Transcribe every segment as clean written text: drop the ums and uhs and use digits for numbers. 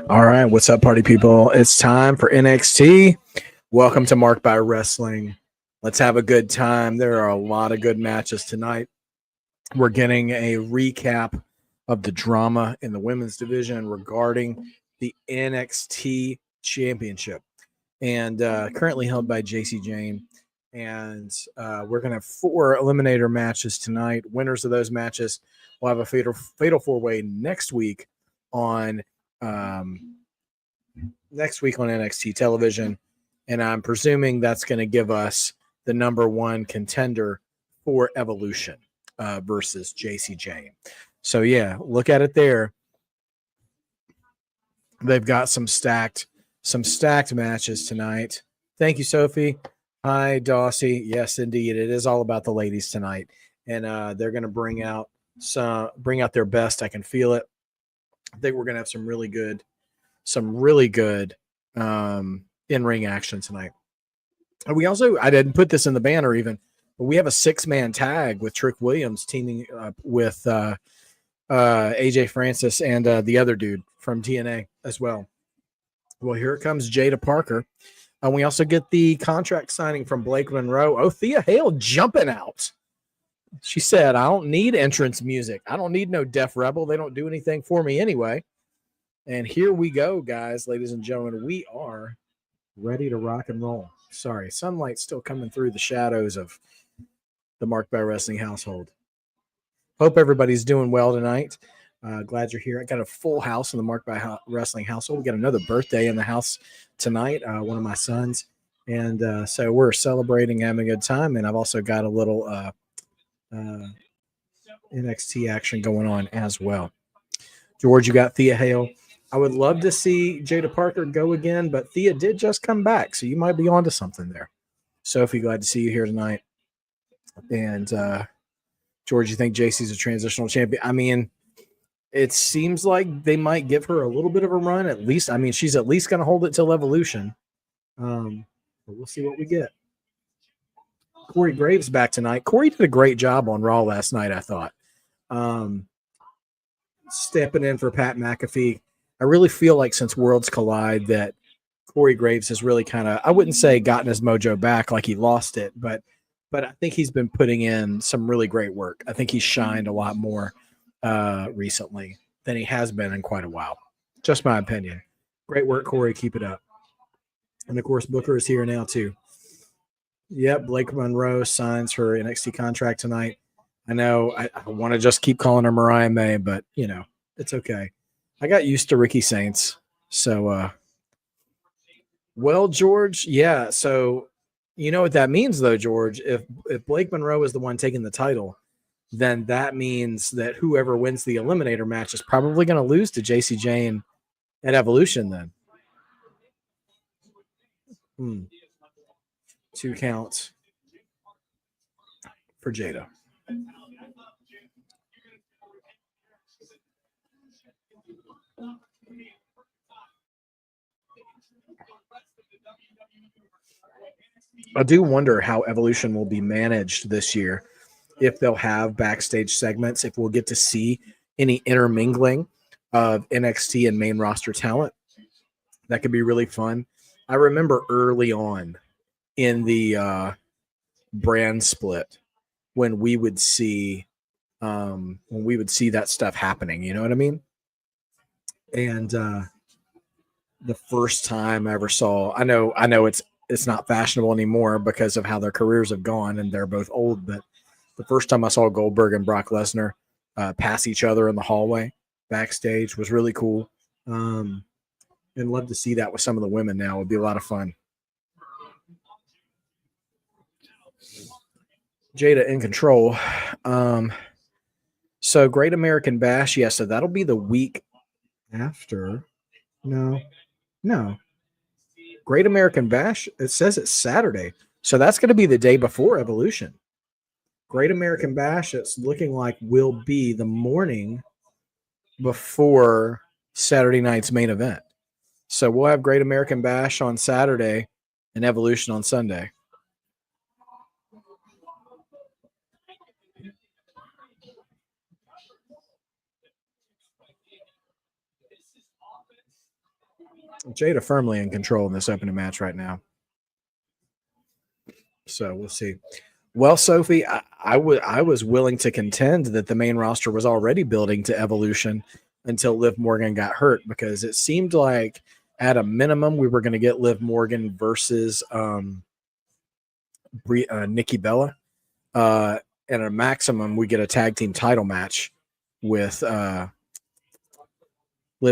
All right, what's up, party people? It's time for NXT. Welcome to Marked by Wrestling. Let's have a good time. There are a lot of good matches tonight. We're getting a recap of the drama in the women's division regarding the NXT Championship, and currently held by JC Jane. And we're going to have 4 Eliminator matches tonight. Winners of those matches will have a fatal 4-way next week on NXT television, and I'm presuming that's going to give us the number 1 contender for Evolution versus JC Jane. So yeah, look at it there. They've got some stacked matches tonight. Thank you, Sophie. Hi, Dawsey. Yes, indeed, it is all about the ladies tonight, and they're going to bring out their best. I can feel it. I think we're going to have some really good in-ring action tonight. And we also, I didn't put this in the banner even, but we have a 6-man tag with Trick Williams teaming up with AJ Francis and the other dude from TNA as well. Well, here comes Jada Parker. And we also get the contract signing from Blake Monroe. Oh, Thea Hale jumping out. She said, I don't need entrance music. I don't need no Def Rebel. They don't do anything for me anyway. And here we go, guys, ladies and gentlemen. We are ready to rock and roll. Sorry, sunlight's still coming through the shadows of the Marked by Wrestling household. Hope everybody's doing well tonight. Glad you're here. I got a full house in the Marked by Wrestling household. We got another birthday in the house tonight, one of my sons. And so we're celebrating, having a good time. And I've also got a little NXT action going on as well. George, you got Thea Hale. I would love to see Jada Parker go again, but Thea did just come back, so you might be onto something there. Sophie, glad to see you here tonight. And George, you think JC's a transitional champion? I mean, it seems like they might give her a little bit of a run, at least. I mean, she's at least going to hold it till Evolution. But we'll see what we get. Corey Graves back tonight. Corey did a great job on Raw last night, I thought. Stepping in for Pat McAfee. I really feel like since Worlds Collide that Corey Graves has really kind of, I wouldn't say gotten his mojo back like he lost it, but I think he's been putting in some really great work. I think he's shined a lot more recently than he has been in quite a while. Just my opinion. Great work, Corey. Keep it up. And, of course, Booker is here now, too. Yep, Blake Monroe signs her NXT contract tonight. I know I want to just keep calling her Mariah May, but, you know, it's okay. I got used to Ricky Saints. So, well, George, yeah. So, you know what that means, though, George? If Blake Monroe is the one taking the title, then that means that whoever wins the Eliminator match is probably going to lose to JC Jane at Evolution then. 2 counts for Jada. I do wonder how Evolution will be managed this year, if they'll have backstage segments, if we'll get to see any intermingling of NXT and main roster talent. That could be really fun. I remember early on in the brand split when we would see that stuff happening, you know what I mean? And the first time I ever saw, I know it's not fashionable anymore because of how their careers have gone and they're both old, but the first time I saw Goldberg and Brock Lesnar pass each other in the hallway backstage was really cool. And love to see that with some of the women now. It would be a lot of fun. Jada in control. So Great American Bash, yeah, so that'll be the week after. No. Great American Bash, it says it's Saturday. So that's going to be the day before Evolution. Great American Bash, it's looking like will be the morning before Saturday night's main event. So we'll have Great American Bash on Saturday and Evolution on Sunday. Jada firmly in control in this opening match right now. So we'll see. Well, Sophie, I was willing to contend that the main roster was already building to Evolution until Liv Morgan got hurt, because it seemed like at a minimum we were going to get Liv Morgan versus Nikki Bella. And at a maximum, we get a tag team title match with Liv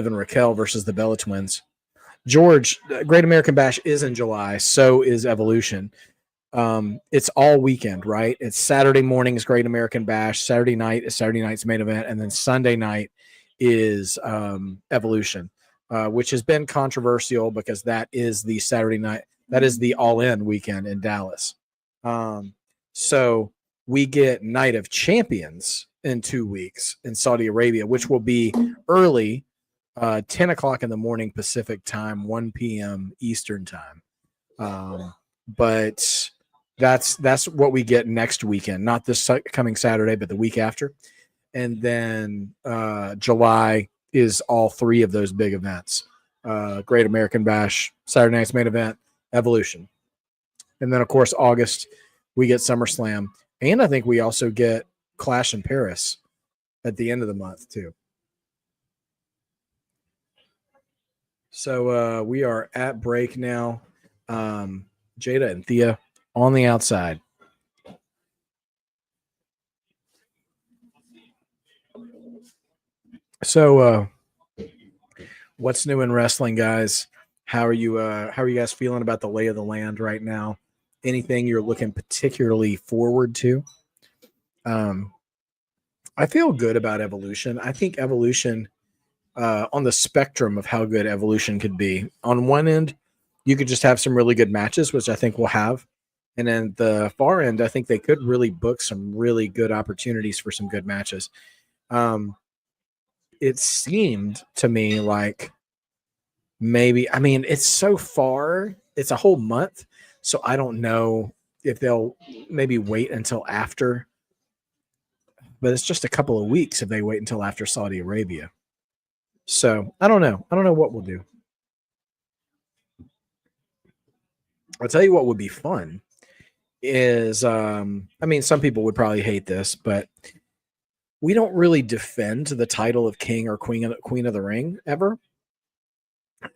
and Raquel versus the Bella Twins. George, Great American Bash is in July. So is Evolution. It's all weekend, right? It's Saturday morning is Great American Bash. Saturday night is Saturday night's main event. And then Sunday night is Evolution, which has been controversial because that is the Saturday night. That is the all-in weekend in Dallas. So we get Night of Champions in 2 weeks in Saudi Arabia, which will be early, 10 o'clock in the morning Pacific time, 1 p.m. Eastern time. But that's what we get next weekend, not this coming Saturday, but the week after. And then July is all three of those big events. Great American Bash, Saturday night's main event, Evolution. And then, of course, August, we get SummerSlam. And I think we also get Clash in Paris at the end of the month, too. So we are at break now. Jada and Thea on the outside. So what's new in wrestling, guys? How are you guys feeling about the lay of the land right now? Anything you're looking particularly forward to? I feel good about Evolution. I think Evolution, on the spectrum of how good Evolution could be, on one end, you could just have some really good matches, which I think we'll have. And then the far end, I think they could really book some really good opportunities for some good matches. It seemed to me like maybe, I mean, it's so far, it's a whole month. So I don't know if they'll maybe wait until after, but it's just a couple of weeks if they wait until after Saudi Arabia. So I don't know. I don't know what we'll do. I'll tell you what would be fun is, I mean, some people would probably hate this, but we don't really defend the title of King or Queen of the Ring ever.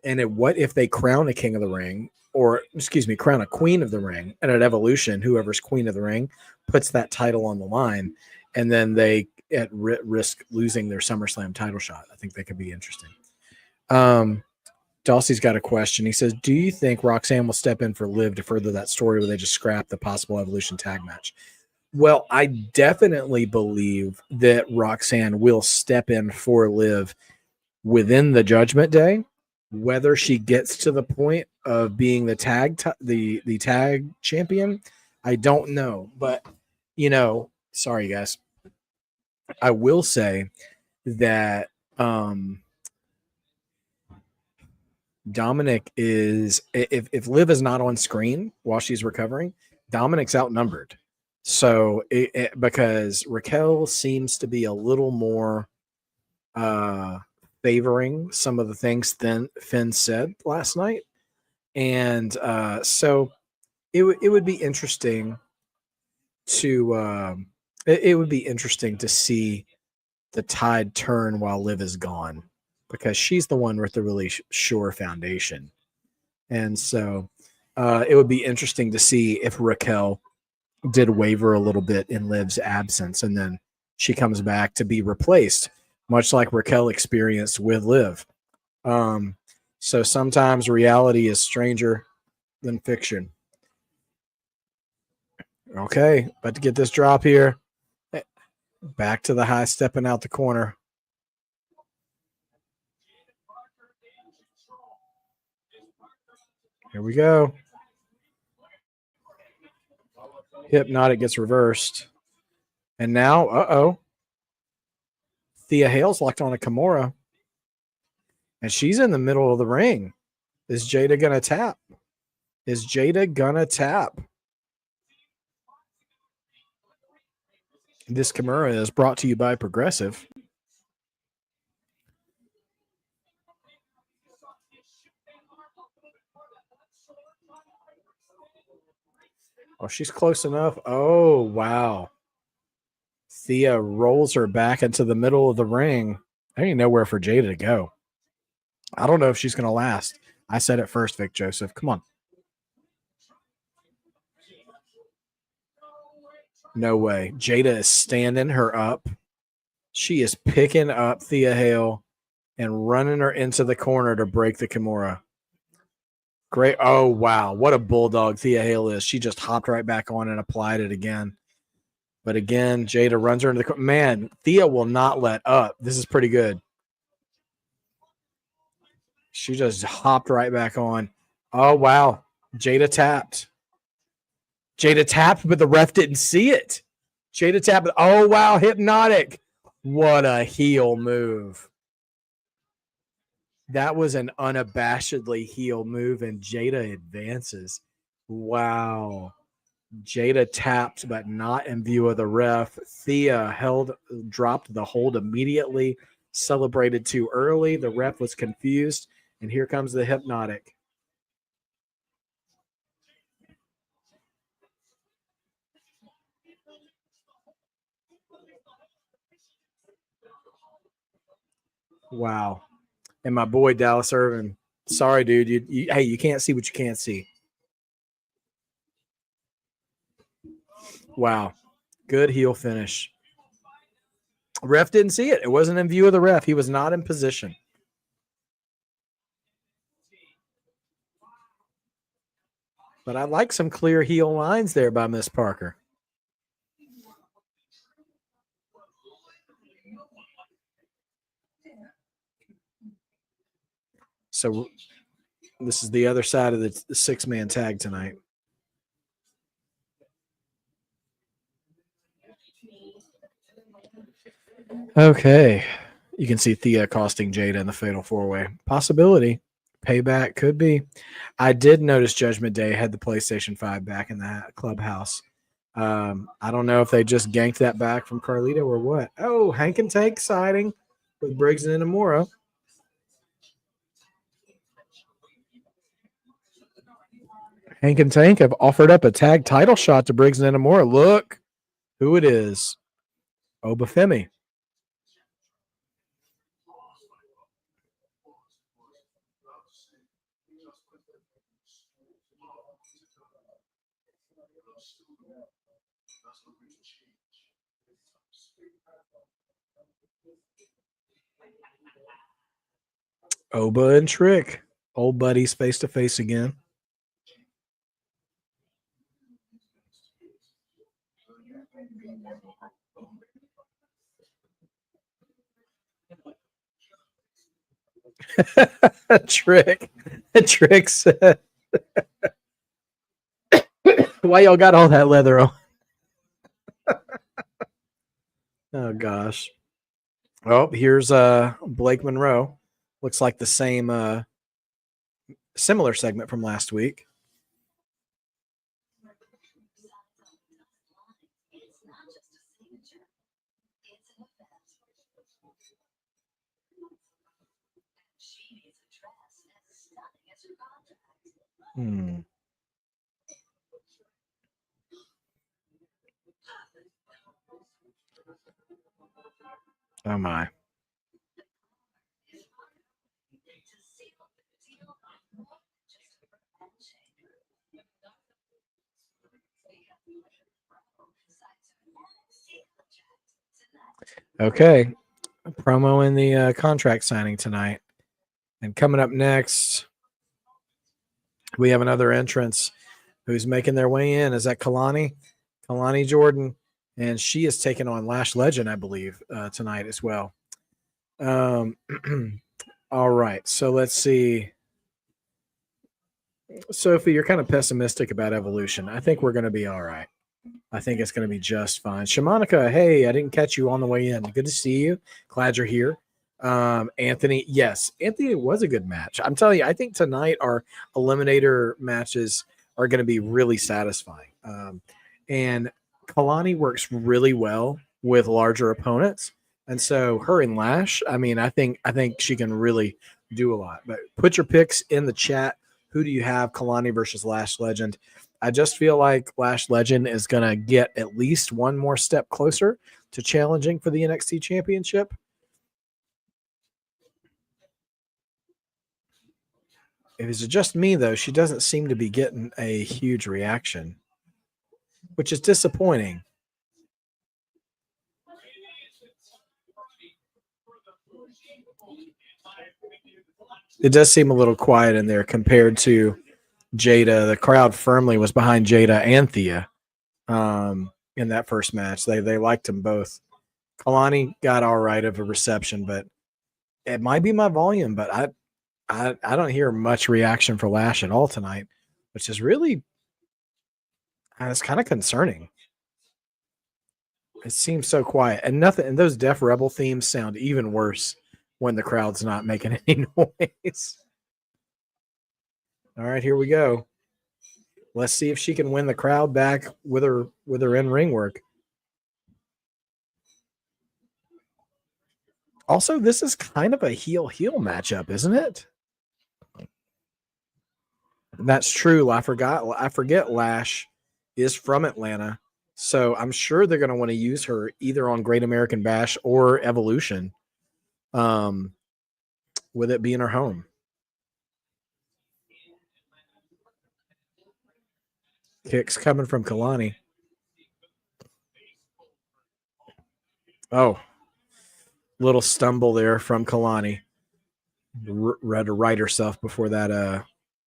And what if they crown a King of the Ring, or excuse me, crown a Queen of the Ring, and at Evolution, whoever's Queen of the Ring puts that title on the line, and then they at risk losing their SummerSlam title shot. I think that could be interesting. Dulcie's got a question. He says, do you think Roxanne will step in for Liv to further that story where they just scrap the possible Evolution tag match? Well, I definitely believe that Roxanne will step in for Liv within the Judgment Day. Whether she gets to the point of being the tag the tag champion, I don't know. But, sorry, guys. I will say that Dominic is, if Liv is not on screen while she's recovering, Dominic's outnumbered. So because Raquel seems to be a little more favoring some of the things Finn said last night. And so it would be interesting to see the tide turn while Liv is gone, because she's the one with the really sure foundation. And so it would be interesting to see if Raquel did waver a little bit in Liv's absence, and then she comes back to be replaced, much like Raquel experienced with Liv. So sometimes reality is stranger than fiction. Okay, about to get this drop here. Back to the high, stepping out the corner. Here we go. Hypnotic gets reversed. And now, Thea Hale's locked on a Kimura. And she's in the middle of the ring. Is Jada going to tap? This Kimura is brought to you by Progressive. Oh, she's close enough. Oh, wow. Thea rolls her back into the middle of the ring. There ain't nowhere for Jada to go. I don't know if she's going to last. I said it first, Vic Joseph. Come on. No way. Jada is standing her up. She is picking up Thea Hale and running her into the corner to break the Kimura. Great. Oh, wow. What a bulldog Thea Hale is. She just hopped right back on and applied it again. But again, Jada runs her into the corner. Man, Thea will not let up. This is pretty good. She just hopped right back on. Oh, wow. Jada tapped. But the ref didn't see it. Jada tapped. Oh, wow. Hypnotic. What a heel move. That was an unabashedly heel move, and Jada advances. Wow. Jada tapped, but not in view of the ref. Thea dropped the hold immediately, celebrated too early. The ref was confused, and here comes the hypnotic. Wow. And my boy Dallas Irvin. Sorry, dude. Hey, you can't see what you can't see. Wow. Good heel finish. Ref didn't see it. It wasn't in view of the ref. He was not in position. But I like some clear heel lines there by Miss Parker. So this is the other side of the six-man tag tonight. Okay. You can see Thea accosting Jada in the Fatal 4-Way. Possibility. Payback could be. I did notice Judgment Day had the PlayStation 5 back in that clubhouse. I don't know if they just ganked that back from Carlito or what. Oh, Hank and Tank siding with Briggs and Inamura. Hank and Tank have offered up a tag title shot to Briggs and Inamura. Look who it is. Obafemi. Oba and Trick. Old buddies face to face again. Trick said, why y'all got all that leather on? Oh gosh. Oh, here's Blake Monroe. Looks like the same similar segment from last week. Oh my. Okay. A promo in the contract signing tonight. And coming up next, we have another entrance who's making their way in. Is that Kalani? Kalani Jordan. And she is taking on Lash Legend, I believe, tonight as well. All right. So let's see. Sophie, you're kind of pessimistic about Evolution. I think we're going to be all right. I think it's going to be just fine. Shamanica, hey, I didn't catch you on the way in. Good to see you. Glad you're here. Anthony, yes, Anthony was a good match. I'm telling you, I think tonight our Eliminator matches are going to be really satisfying. And Kalani works really well with larger opponents. And so her and Lash, I mean, I think she can really do a lot. But put your picks in the chat. Who do you have? Kalani versus Lash Legend. I just feel like Lash Legend is going to get at least one more step closer to challenging for the NXT Championship. If it's just me, though, she doesn't seem to be getting a huge reaction, which is disappointing. It does seem a little quiet in there compared to Jada. The crowd firmly was behind Jada and Thea in that first match. They liked them both. Kalani got all right of a reception, but it might be my volume, but I don't hear much reaction for Lash at all tonight, which is really it's kind of concerning. It seems so quiet, and nothing. And those Def Rebel themes sound even worse when the crowd's not making any noise. All right, here we go. Let's see if she can win the crowd back with her in-ring work. Also, this is kind of a heel-heel matchup, isn't it? That's true. I forget Lash is from Atlanta, so I'm sure they're going to want to use her either on Great American Bash or Evolution, with it being her home. Kicks coming from Kalani. Oh, little stumble there from Kalani. Had to right herself before that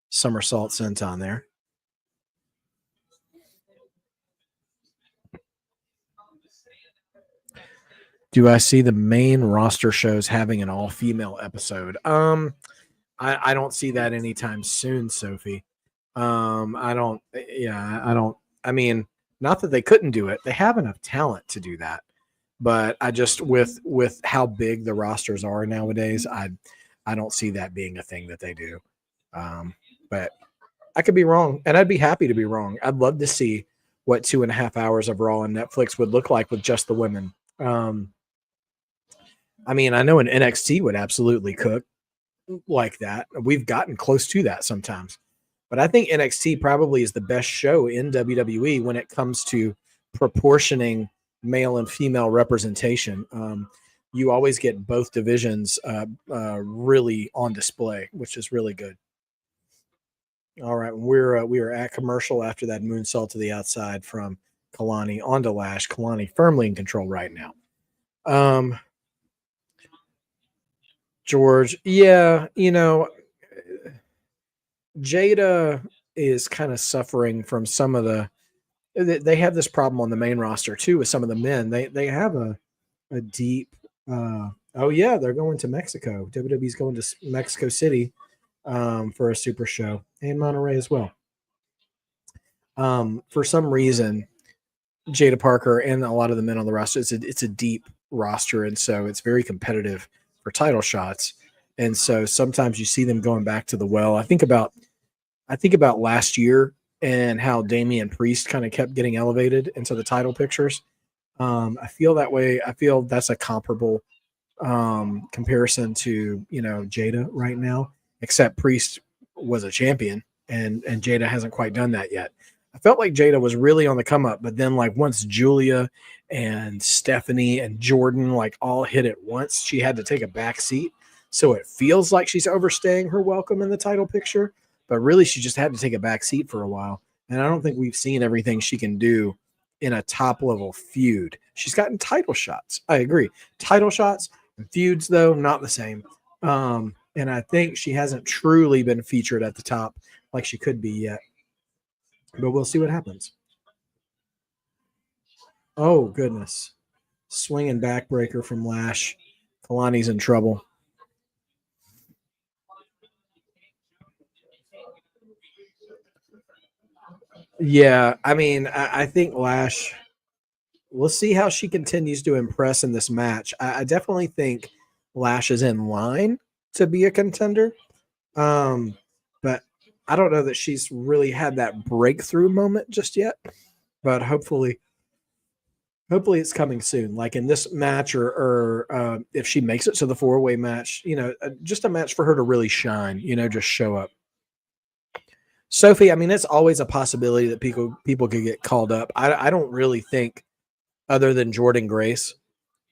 somersault senton there. Do I see the main roster shows having an all-female episode? I don't see that anytime soon, Sophie. I don't. I mean, not that they couldn't do it. They have enough talent to do that. But I just with how big the rosters are nowadays, I don't see that being a thing that they do. But I could be wrong, and I'd be happy to be wrong. I'd love to see what 2.5 hours of Raw on Netflix would look like with just the women. I mean, I know an NXT would absolutely cook like that. We've gotten close to that sometimes. But I think NXT probably is the best show in WWE when it comes to proportioning male and female representation. You always get both divisions really on display, which is really good. All right, we are at commercial after that moonsault to the outside from Kalani onto Lash. Kalani firmly in control right now. George, yeah, Jada is kind of suffering from some of they have this problem on the main roster too with some of the men. They have a deep oh yeah, they're going to Mexico. WWE's going to Mexico City for a super show, and Monterey as well. For some reason, Jada Parker and a lot of the men on the roster, it's a deep roster, and so it's very competitive for title shots. And so sometimes you see them going back to the well. I think about last year and how Damian Priest kind of kept getting elevated into the title pictures. I feel that way. I feel that's a comparable comparison to Jada right now, except Priest was a champion and Jada hasn't quite done that yet. I felt like Jada was really on the come up, but then like once Julia and Stephanie and Jordan like all hit at once, she had to take a back seat. So it feels like she's overstaying her welcome in the title picture, but really she just had to take a back seat for a while. And I don't think we've seen everything she can do in a top level feud. She's gotten title shots. I agree. Title shots and feuds though, not the same. And I think she hasn't truly been featured at the top like she could be yet. But we'll see what happens. Oh, goodness. Swinging backbreaker from Lash. Kalani's in trouble. Yeah, I mean, I think Lash, we'll see how she continues to impress in this match. I definitely think Lash is in line to be a contender. But I don't know that she's really had that breakthrough moment just yet. But hopefully hopefully it's coming soon, like in this match, or if she makes it to the 4-way match, just a match for her to really shine, just show up. Sophie, I mean, it's always a possibility that people could get called up. I don't really think, other than Jordan Grace,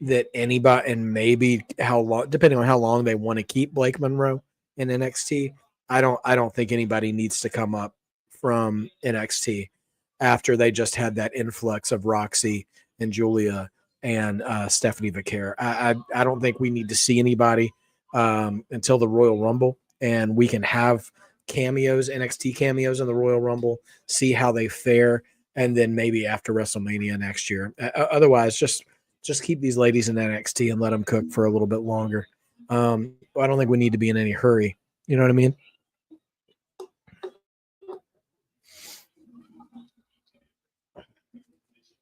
that anybody, and maybe how long, depending on how long they want to keep Blake Monroe in NXT, I don't think anybody needs to come up from NXT after they just had that influx of Roxy and Julia and Stephanie Vaquer. I don't think we need to see anybody until the Royal Rumble, and we can have cameos, NXT cameos in the Royal Rumble, see how they fare, and then maybe after WrestleMania next year. Otherwise, just keep these ladies in NXT and let them cook for a little bit longer. I don't think we need to be in any hurry. You know what I mean?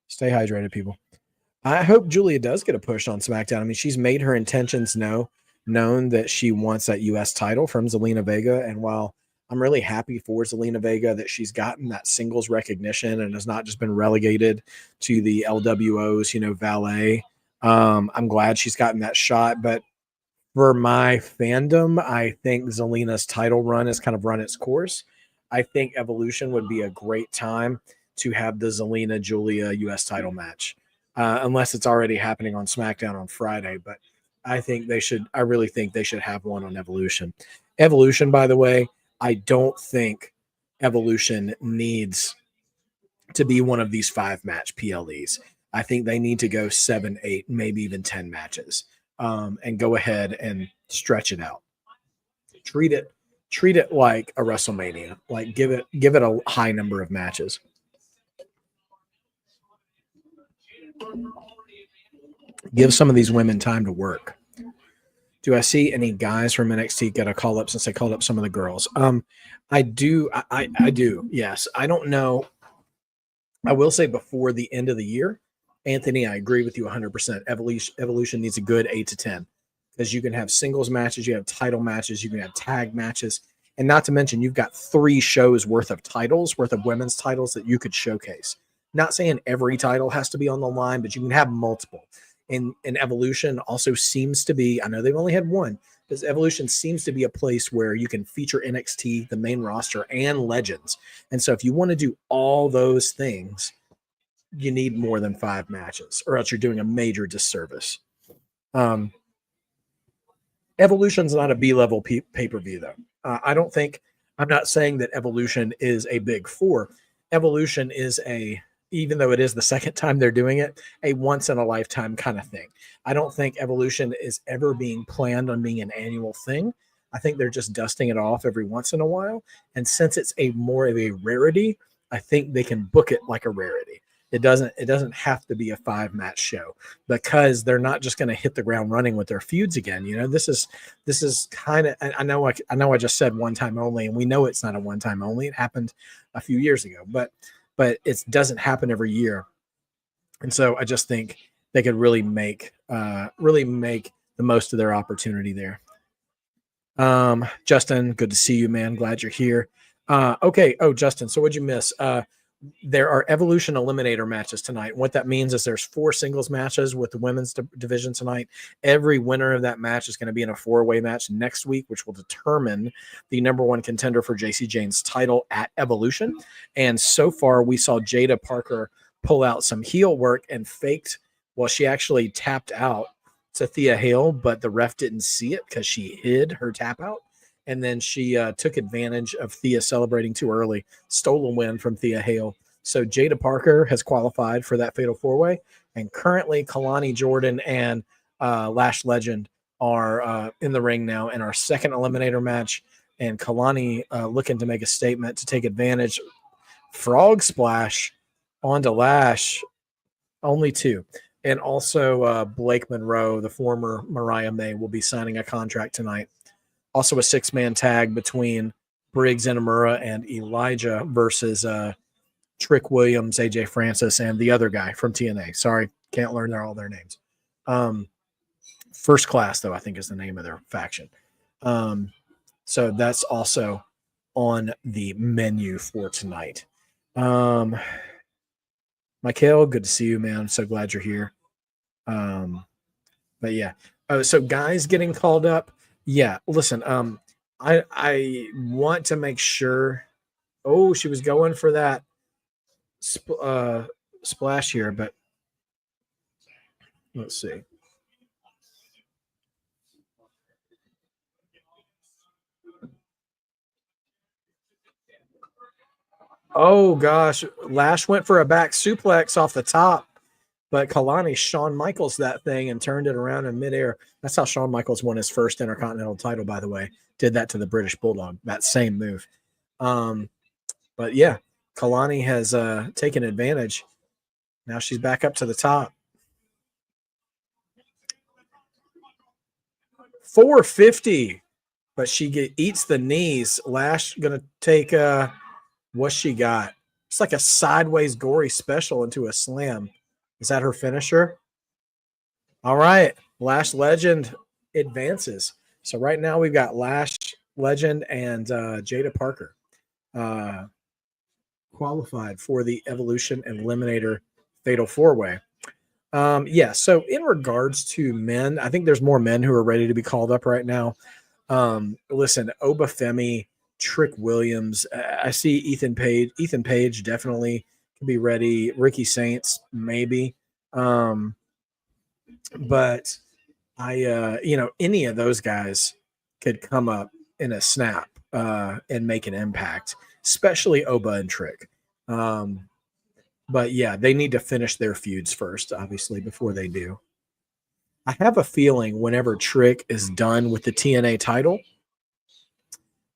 Stay hydrated, people. I hope Julia does get a push on SmackDown. I mean, she's made her intentions known that she wants that U.S. title from Zelina Vega. And while I'm really happy for Zelina Vega that she's gotten that singles recognition and has not just been relegated to the LWO's, valet, I'm glad she's gotten that shot. But for my fandom, I think Zelina's title run has kind of run its course. I think Evolution would be a great time to have the Zelina Julia U.S. title match, unless it's already happening on SmackDown on Friday. But I really think they should have one on Evolution. Evolution, by the way, I don't think Evolution needs to be one of these 5-match PLEs. I think they need to go 7, 8, maybe even 10 matches, and go ahead and stretch it out. Treat it like a WrestleMania. Like give it a high number of matches. Give some of these women time to work. Do I see any guys from NXT get a call up since I called up some of the girls? I do. I do. Yes. I don't know. I will say before the end of the year, Anthony, I agree with you 100%. Evolution needs a good 8 to 10, because you can have singles matches, you have title matches, you can have tag matches, and not to mention you've got 3 shows worth of women's titles that you could showcase. Not saying every title has to be on the line, but you can have multiple. And Evolution also seems to be, I know they've only had one, but Evolution seems to be a place where you can feature NXT, the main roster, and legends. And so if you want to do all those things, you need more than 5 matches, or else you're doing a major disservice. Evolution's not a B-level pay-per-view, though. I'm not saying that Evolution is a big 4. Evolution is even though it is the second time they're doing it, a once-in-a-lifetime kind of thing. I don't think Evolution is ever being planned on being an annual thing. I think they're just dusting it off every once in a while. And since it's more of a rarity, I think they can book it like a rarity. It doesn't have to be a 5-match show, because they're not just going to hit the ground running with their feuds again. This is kind of, I know I just said one time only, and we know it's not a one time only. It happened a few years ago, but it doesn't happen every year. And so I just think they could really make the most of their opportunity there. Justin, good to see you, man. Glad you're here. Okay. Oh, Justin, so what'd you miss? There are Evolution Eliminator matches tonight. What that means is there's 4 singles matches with the women's division tonight. Every winner of that match is going to be in a 4-way match next week, which will determine the number 1 contender for JC Jane's title at Evolution. And so far, we saw Jada Parker pull out some heel work and faked. Well, she actually tapped out to Thea Hale, but the ref didn't see it because she hid her tap out. And then she took advantage of Thea celebrating too early, stole a win from Thea Hale. So Jada Parker has qualified for that Fatal 4-Way. And currently, Kalani Jordan and Lash Legend are in the ring now in our second Eliminator match. And Kalani looking to make a statement to take advantage. Frog Splash onto Lash, only 2. And also Blake Monroe, the former Mariah May, will be signing a contract tonight. Also a 6-man tag between Briggs Inamura and Elijah versus Trick Williams, AJ Francis, and the other guy from TNA. Sorry, can't learn all their names. First Class, though, I think is the name of their faction. So that's also on the menu for tonight. My Michael, good to see you, man. I'm so glad you're here. But yeah. Oh, so guys getting called up. Yeah, listen, I want to make sure. Oh, she was going for that splash here, but let's see. Oh gosh, Lash went for a back suplex off the top, but Kalani Shawn Michaels that thing and turned it around in midair. That's how Shawn Michaels won his first Intercontinental title, by the way. Did that to the British Bulldog, that same move. But yeah, Kalani has taken advantage. Now she's back up to the top. 450, but she eats the knees. Lash gonna take what she got. It's like a sideways gory special into a slam. Is that her finisher? All right, Lash Legend advances. So right now we've got Lash Legend and Jada Parker qualified for the Evolution and Eliminator Fatal 4-Way. Yeah, so in regards to men, I think there's more men who are ready to be called up right now. Listen, Obafemi, Trick Williams, I see Ethan Page definitely can be ready. Ricky Saints, maybe. But any of those guys could come up in a snap and make an impact, especially Oba and Trick. But yeah, they need to finish their feuds first, obviously, before they do. I have a feeling whenever Trick is done with the TNA title,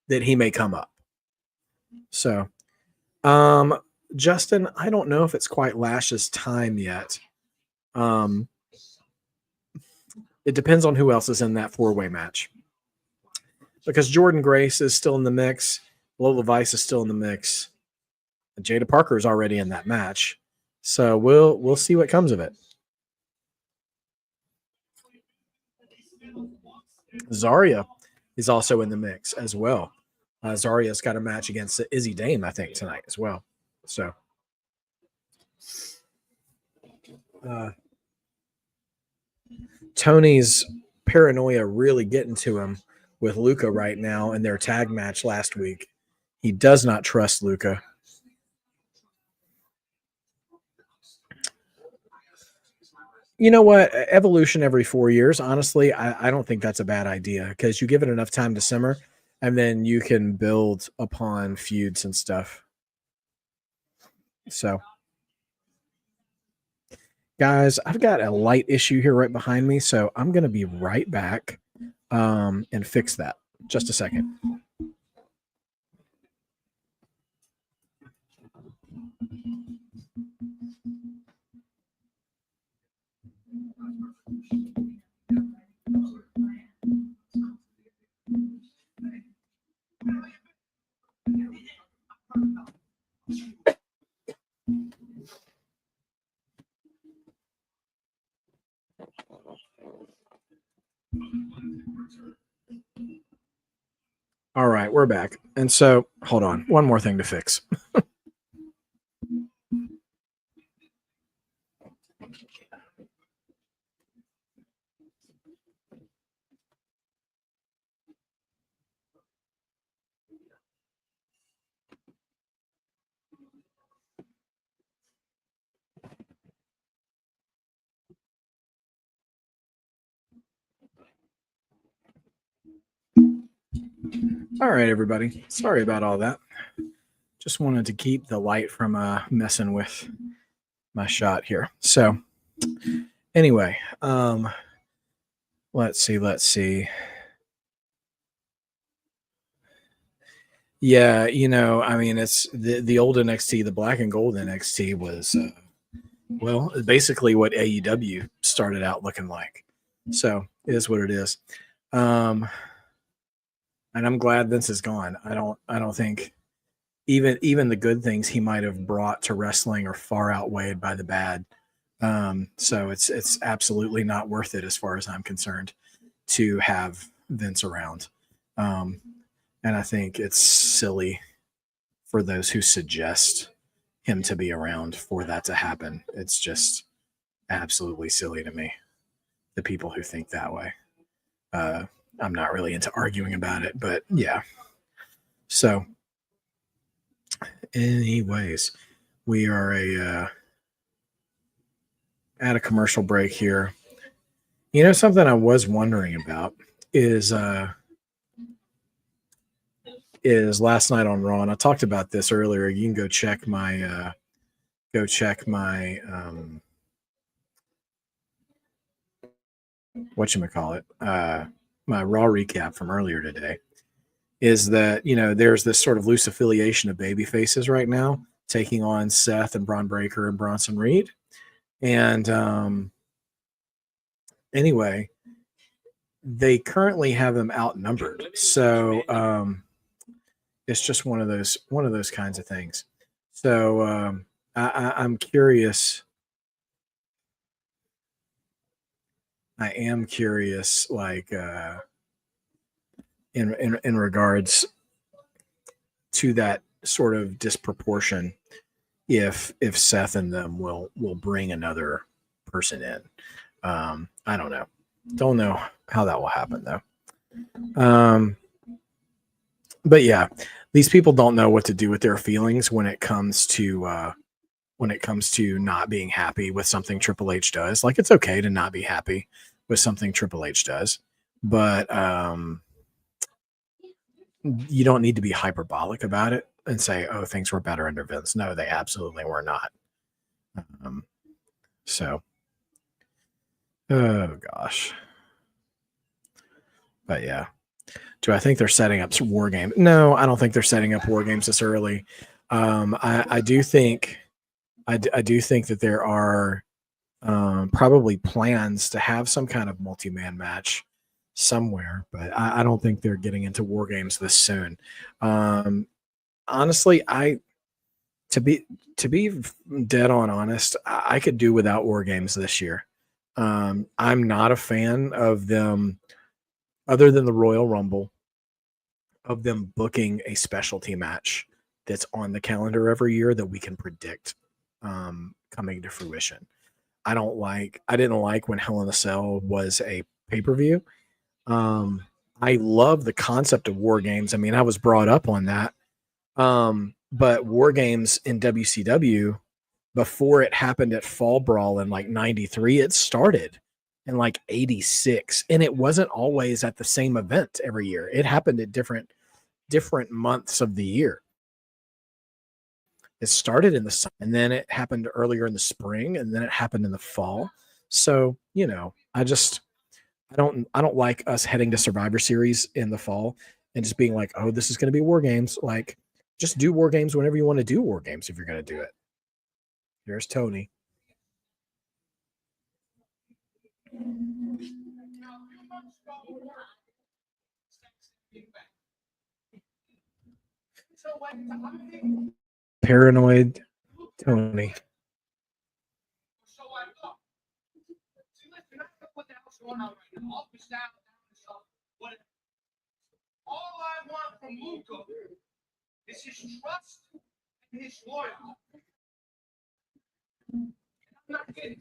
that he may come up. So, Justin, I don't know if it's quite Lash's time yet. It depends on who else is in that 4-way match. Because Jordan Grace is still in the mix, Lola Vice is still in the mix, and Jada Parker is already in that match. So we'll see what comes of it. Zarya is also in the mix as well. Zarya's got a match against Izzy Dame, I think, tonight as well. So, Tony's paranoia really getting to him with Luca right now in their tag match last week. He does not trust Luca. You know what? Evolution every 4 years, honestly, I don't think that's a bad idea because you give it enough time to simmer and then you can build upon feuds and stuff. So, guys, I've got a light issue here right behind me, so I'm going to be right back and fix that. Just a second. All right, we're back. And so, hold on. One more thing to fix. All right, everybody. Sorry about all that. Just wanted to keep the light from messing with my shot here. So, anyway, let's see. Yeah, I mean, it's the old NXT, the black and gold NXT was, basically what AEW started out looking like. So it is what it is. And I'm glad Vince is gone. I don't think even the good things he might have brought to wrestling are far outweighed by the bad. So it's absolutely not worth it as far as I'm concerned to have Vince around. And I think it's silly for those who suggest him to be around for that to happen. It's just absolutely silly to me, the people who think that way. I'm not really into arguing about it, but yeah. So, anyways, we are at a commercial break here. You know, something I was wondering about is last night on Raw, and I talked about this earlier. You can go check my whatchamacallit, my Raw recap from earlier today. Is that, you know, there's this sort of loose affiliation of baby faces right now taking on Seth and Braun Breaker and Bronson Reed. And anyway, they currently have them outnumbered. So it's just one of those kinds of things. So I'm curious. I am curious, like in regards to that sort of disproportion, if Seth and them will bring another person in. I don't know. Don't know how that will happen though. But yeah, these people don't know what to do with their feelings when it comes to not being happy with something Triple H does. Like, it's okay to not be happy with something Triple H does, but you don't need to be hyperbolic about it and say, "Oh, things were better under Vince." No, they absolutely were not. So, oh gosh, but yeah. Do I think they're setting up War Games? No, I don't think they're setting up War Games this early. I do think that there are probably plans to have some kind of multi-man match somewhere, but I don't think they're getting into War Games this soon. Honestly, to be dead on honest, I could do without War Games this year. I'm not a fan of them, other than the Royal Rumble, of them booking a specialty match that's on the calendar every year that we can predict coming to fruition. I didn't like when Hell in a Cell was a pay-per-view. I love the concept of War Games. I mean, I was brought up on that. But War Games in WCW, before it happened at Fall Brawl in like 93, it started in like 86. And it wasn't always at the same event every year. It happened at different months of the year. It started in the summer, and then it happened earlier in the spring, and then it happened in the fall. So, you know, I don't like us heading to Survivor Series in the fall and just being like, "Oh, this is going to be War Games." Like, just do War Games whenever you want to do War Games if you're going to do it. Here's Tony. Paranoid Tony. All I want from Luca is his trust and his loyalty. I'm not kidding.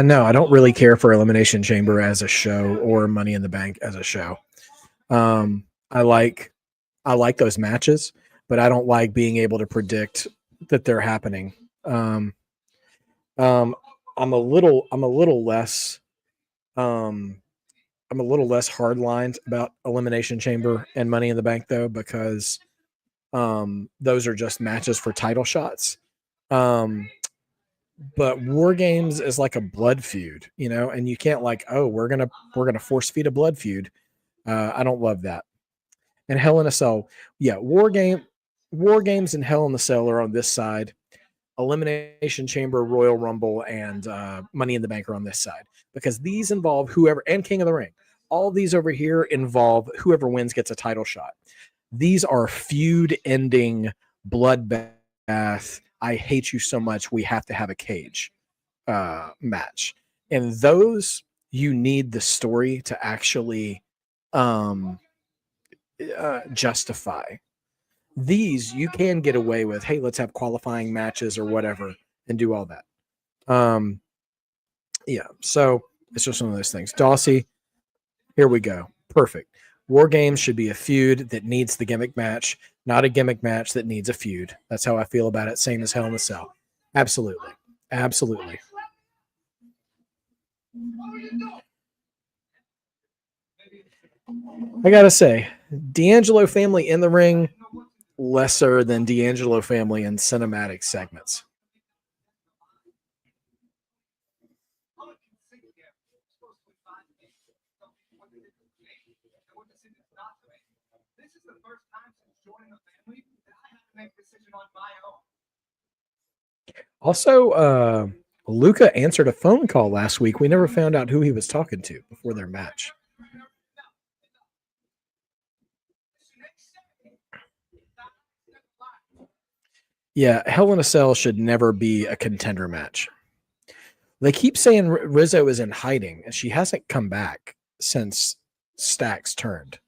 No, I don't really care for Elimination Chamber as a show or Money in the Bank as a show. I like those matches, but I don't like being able to predict that they're happening. I'm a little less hardlined about Elimination Chamber and Money in the Bank though, because those are just matches for title shots. But War Games is like a blood feud, you know, and you can't like, oh, we're gonna force feed a blood feud. I don't love that. And Hell in a Cell, yeah, War Games and Hell in the Cell are on this side. Elimination Chamber, Royal Rumble, and Money in the Bank are on this side, because these involve whoever, and King of the Ring. All these over here involve whoever wins gets a title shot. These are feud-ending bloodbath. I hate you so much, we have to have a cage match. And those, you need the story to actually justify. These you can get away with. Hey, let's have qualifying matches or whatever and do all that. Yeah. So it's just one of those things. Dawsey, here we go. Perfect. War Games should be a feud that needs the gimmick match, not a gimmick match that needs a feud. That's how I feel about it. Same as Hell in a Cell. Absolutely. Absolutely. I got to say, D'Angelo family in the ring, lesser than D'Angelo family in cinematic segments. Also, Luca answered a phone call last week. We never found out who he was talking to before their match. Yeah, Hell in a Cell should never be a contender match. They keep saying Rizzo is in hiding, and she hasn't come back since Stacks turned.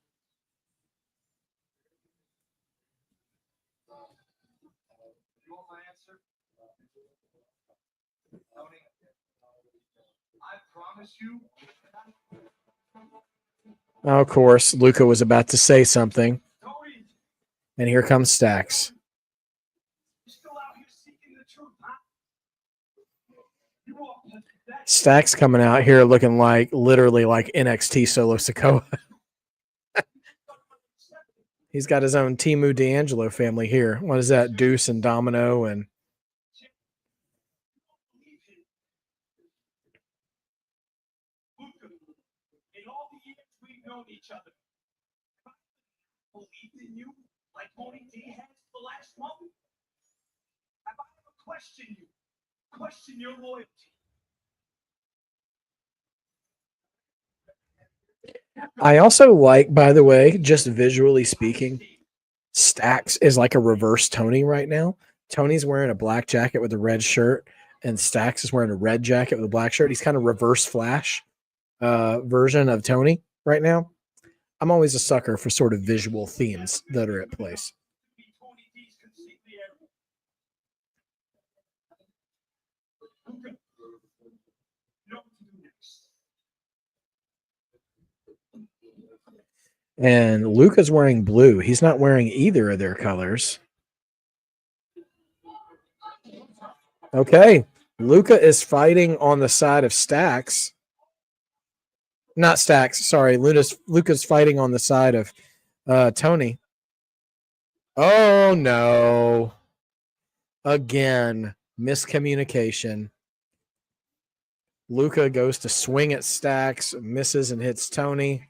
Of course, Luca was about to say something. And here comes Stacks. Stacks coming out here looking like literally like NXT Solo Sikoa. He's got his own Timu D'Angelo family here. What is that? Deuce and Domino and each other. Believed in you like Tony D has the last month? Have I ever questioned you? Question your loyalty? I also like, by the way, just visually speaking, Stacks is like a reverse Tony right now. Tony's wearing a black jacket with a red shirt, and Stacks is wearing a red jacket with a black shirt. He's kind of reverse Flash version of Tony right now. I'm always a sucker for sort of visual themes that are at place. And Luca's wearing blue. He's not wearing either of their colors. Okay. Luca is fighting on the side of Stacks. Not Stacks, sorry. Luca's fighting on the side of Tony. Oh, no. Again, miscommunication. Luca goes to swing at Stacks, misses and hits Tony.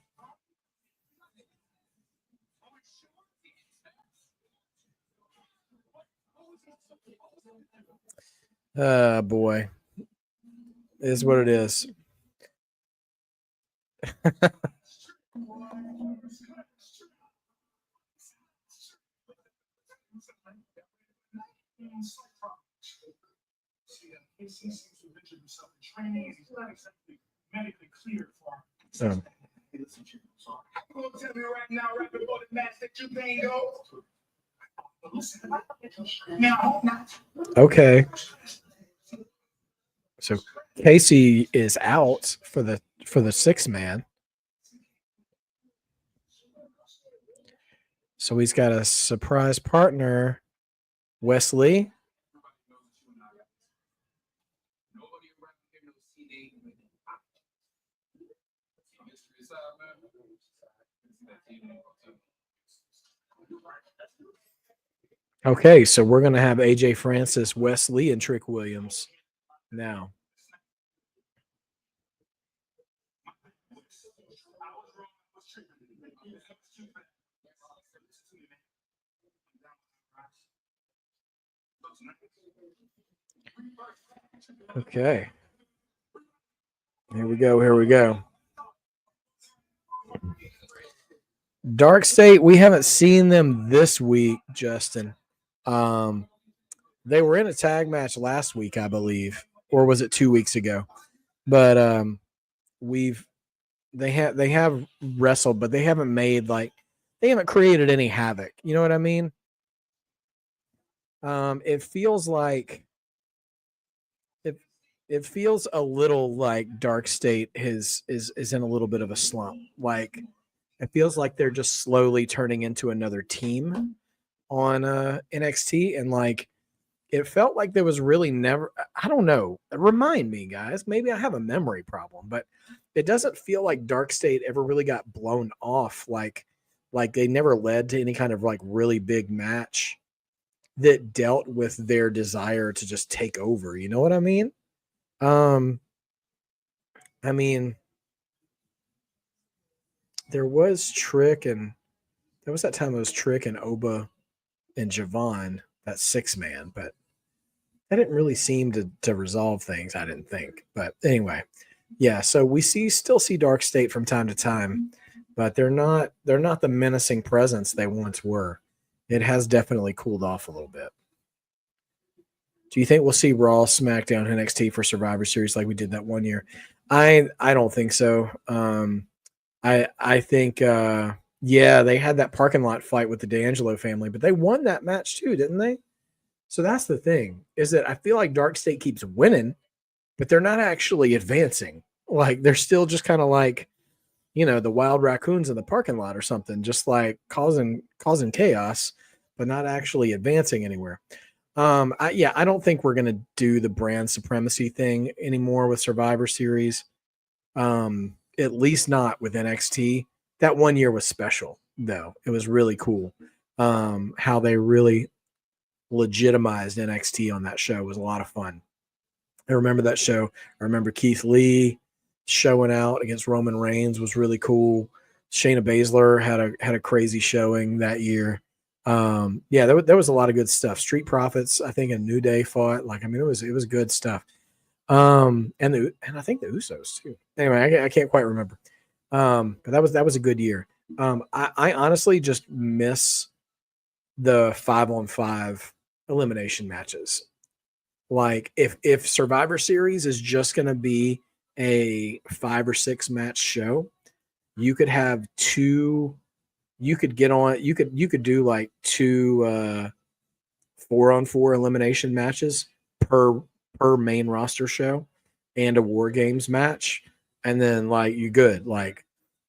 Boy. It is what it is. Okay. So Casey is out for the 6-man. So he's got a surprise partner, Wesley. Okay, so we're going to have AJ Francis, Wesley, and Trick Williams now. Okay. Here we go. Dark State, we haven't seen them this week, Justin. They were in a tag match last week, I believe, or was it 2 weeks ago? But they have wrestled, but they haven't created any havoc. You know what I mean? It feels like it feels a little like Dark State is in a little bit of a slump. Like it feels like they're just slowly turning into another team on NXT, and like it felt like there was really never. I don't know. Remind me, guys. Maybe I have a memory problem, but it doesn't feel like Dark State ever really got blown off. Like they never led to any kind of like really big match that dealt with their desire to just take over. You know what I mean? Um, I mean, there was Trick and there was that time it was Trick and Oba and Javon, that 6-man, but that didn't really seem to resolve things, I didn't think. But anyway, yeah, so we still see Dark State from time to time, but they're not the menacing presence they once were. It has definitely cooled off a little bit. Do you think we'll see Raw, SmackDown, NXT for Survivor Series like we did that one year? I don't think so. I think yeah, they had that parking lot fight with the D'Angelo family, but they won that match too, didn't they? So that's the thing, is that I feel like Dark State keeps winning, but they're not actually advancing. Like they're still just kind of like, the wild raccoons in the parking lot or something, just like causing chaos, but not actually advancing anywhere. I don't think we're gonna do the brand supremacy thing anymore with Survivor Series. At least not with NXT. That one year was special, though. It was really cool. How they really legitimized NXT on that show was a lot of fun. I remember that show. I remember Keith Lee showing out against Roman Reigns was really cool. Shayna Baszler had a crazy showing that year. Yeah, there was a lot of good stuff. Street Profits, I think, and New Day fought. Like, I mean, it was good stuff. And I think the Usos too. Anyway, I can't quite remember. But that was a good year. I honestly just miss the 5-on-5 elimination matches. Like if Survivor Series is just going to be a 5 or 6 match show, you could have two. You could get on. You could do like 2 4-on-4 elimination matches per main roster show, and a War Games match, and then like you good like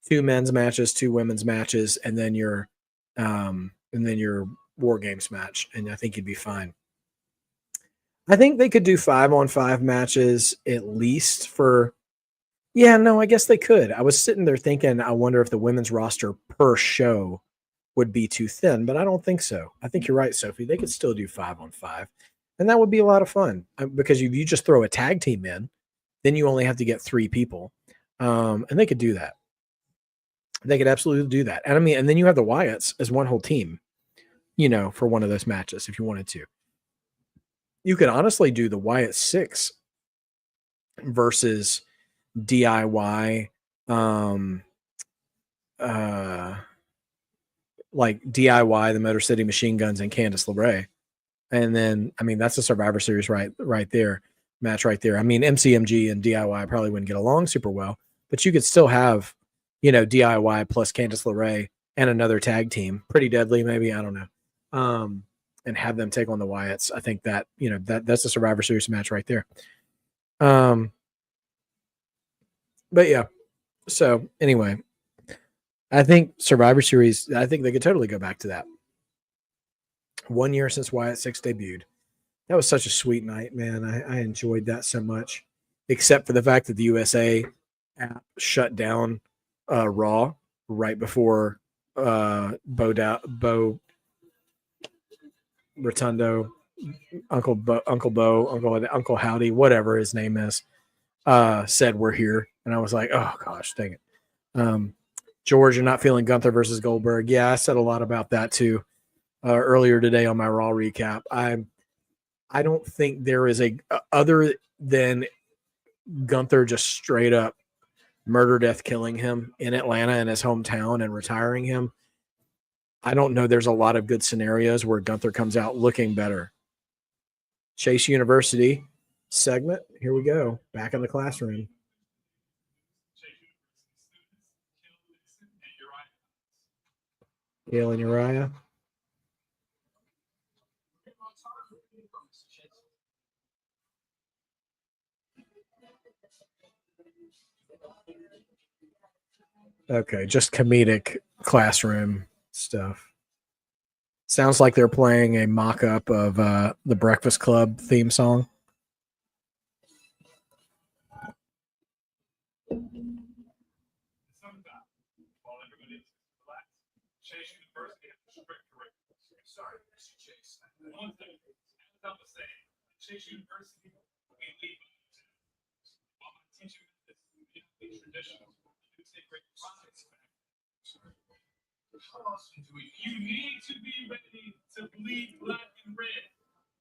2 men's matches, 2 women's matches, and then your War Games match, and I think you'd be fine. I think they could do 5-on-5 matches at least for. Yeah, no, I guess they could. I was sitting there thinking, I wonder if the women's roster per show would be too thin, but I don't think so. I think you're right, Sophie. They could still do 5-on-5, and that would be a lot of fun because if you just throw a tag team in, then you only have to get 3 people, and they could do that. They could absolutely do that, and I mean, and then you have the Wyatts as one whole team, for one of those matches if you wanted to. You could honestly do the Wyatt 6 versus DIY, like DIY, the Motor City Machine Guns, and Candice LeRae. And then, I mean, that's a Survivor Series right there, match right there. I mean, MCMG and DIY probably wouldn't get along super well, but you could still have, DIY plus Candice LeRae and another tag team, Pretty Deadly, maybe, I don't know, and have them take on the Wyatts. I think that, that's a Survivor Series match right there. But yeah, so anyway, I think Survivor Series, I think they could totally go back to that. 1 year since Wyatt 6 debuted. That was such a sweet night, man. I enjoyed that so much, except for the fact that the USA app shut down Raw right before Bo Rotundo, Uncle Howdy, whatever his name is, said we're here, and I was like, oh gosh, dang it. George, you're not feeling Gunther versus Goldberg. Yeah, I said a lot about that too earlier today on my Raw recap. I don't think there is other than Gunther just straight up murder, death, killing him in Atlanta in his hometown and retiring him. I don't know. There's a lot of good scenarios where Gunther comes out looking better. Chase University segment. Here we go. Back in the classroom. Gail and Uriah. Okay, just comedic classroom stuff. Sounds like they're playing a mock-up of the Breakfast Club theme song. While everybody relax, Chase University has a strict curriculum. Sorry, Mr. Chase. One thing, as I was saying, Chase University, we leave while my teacher is these traditions. You take great projects back. You need to be ready to bleed black and red.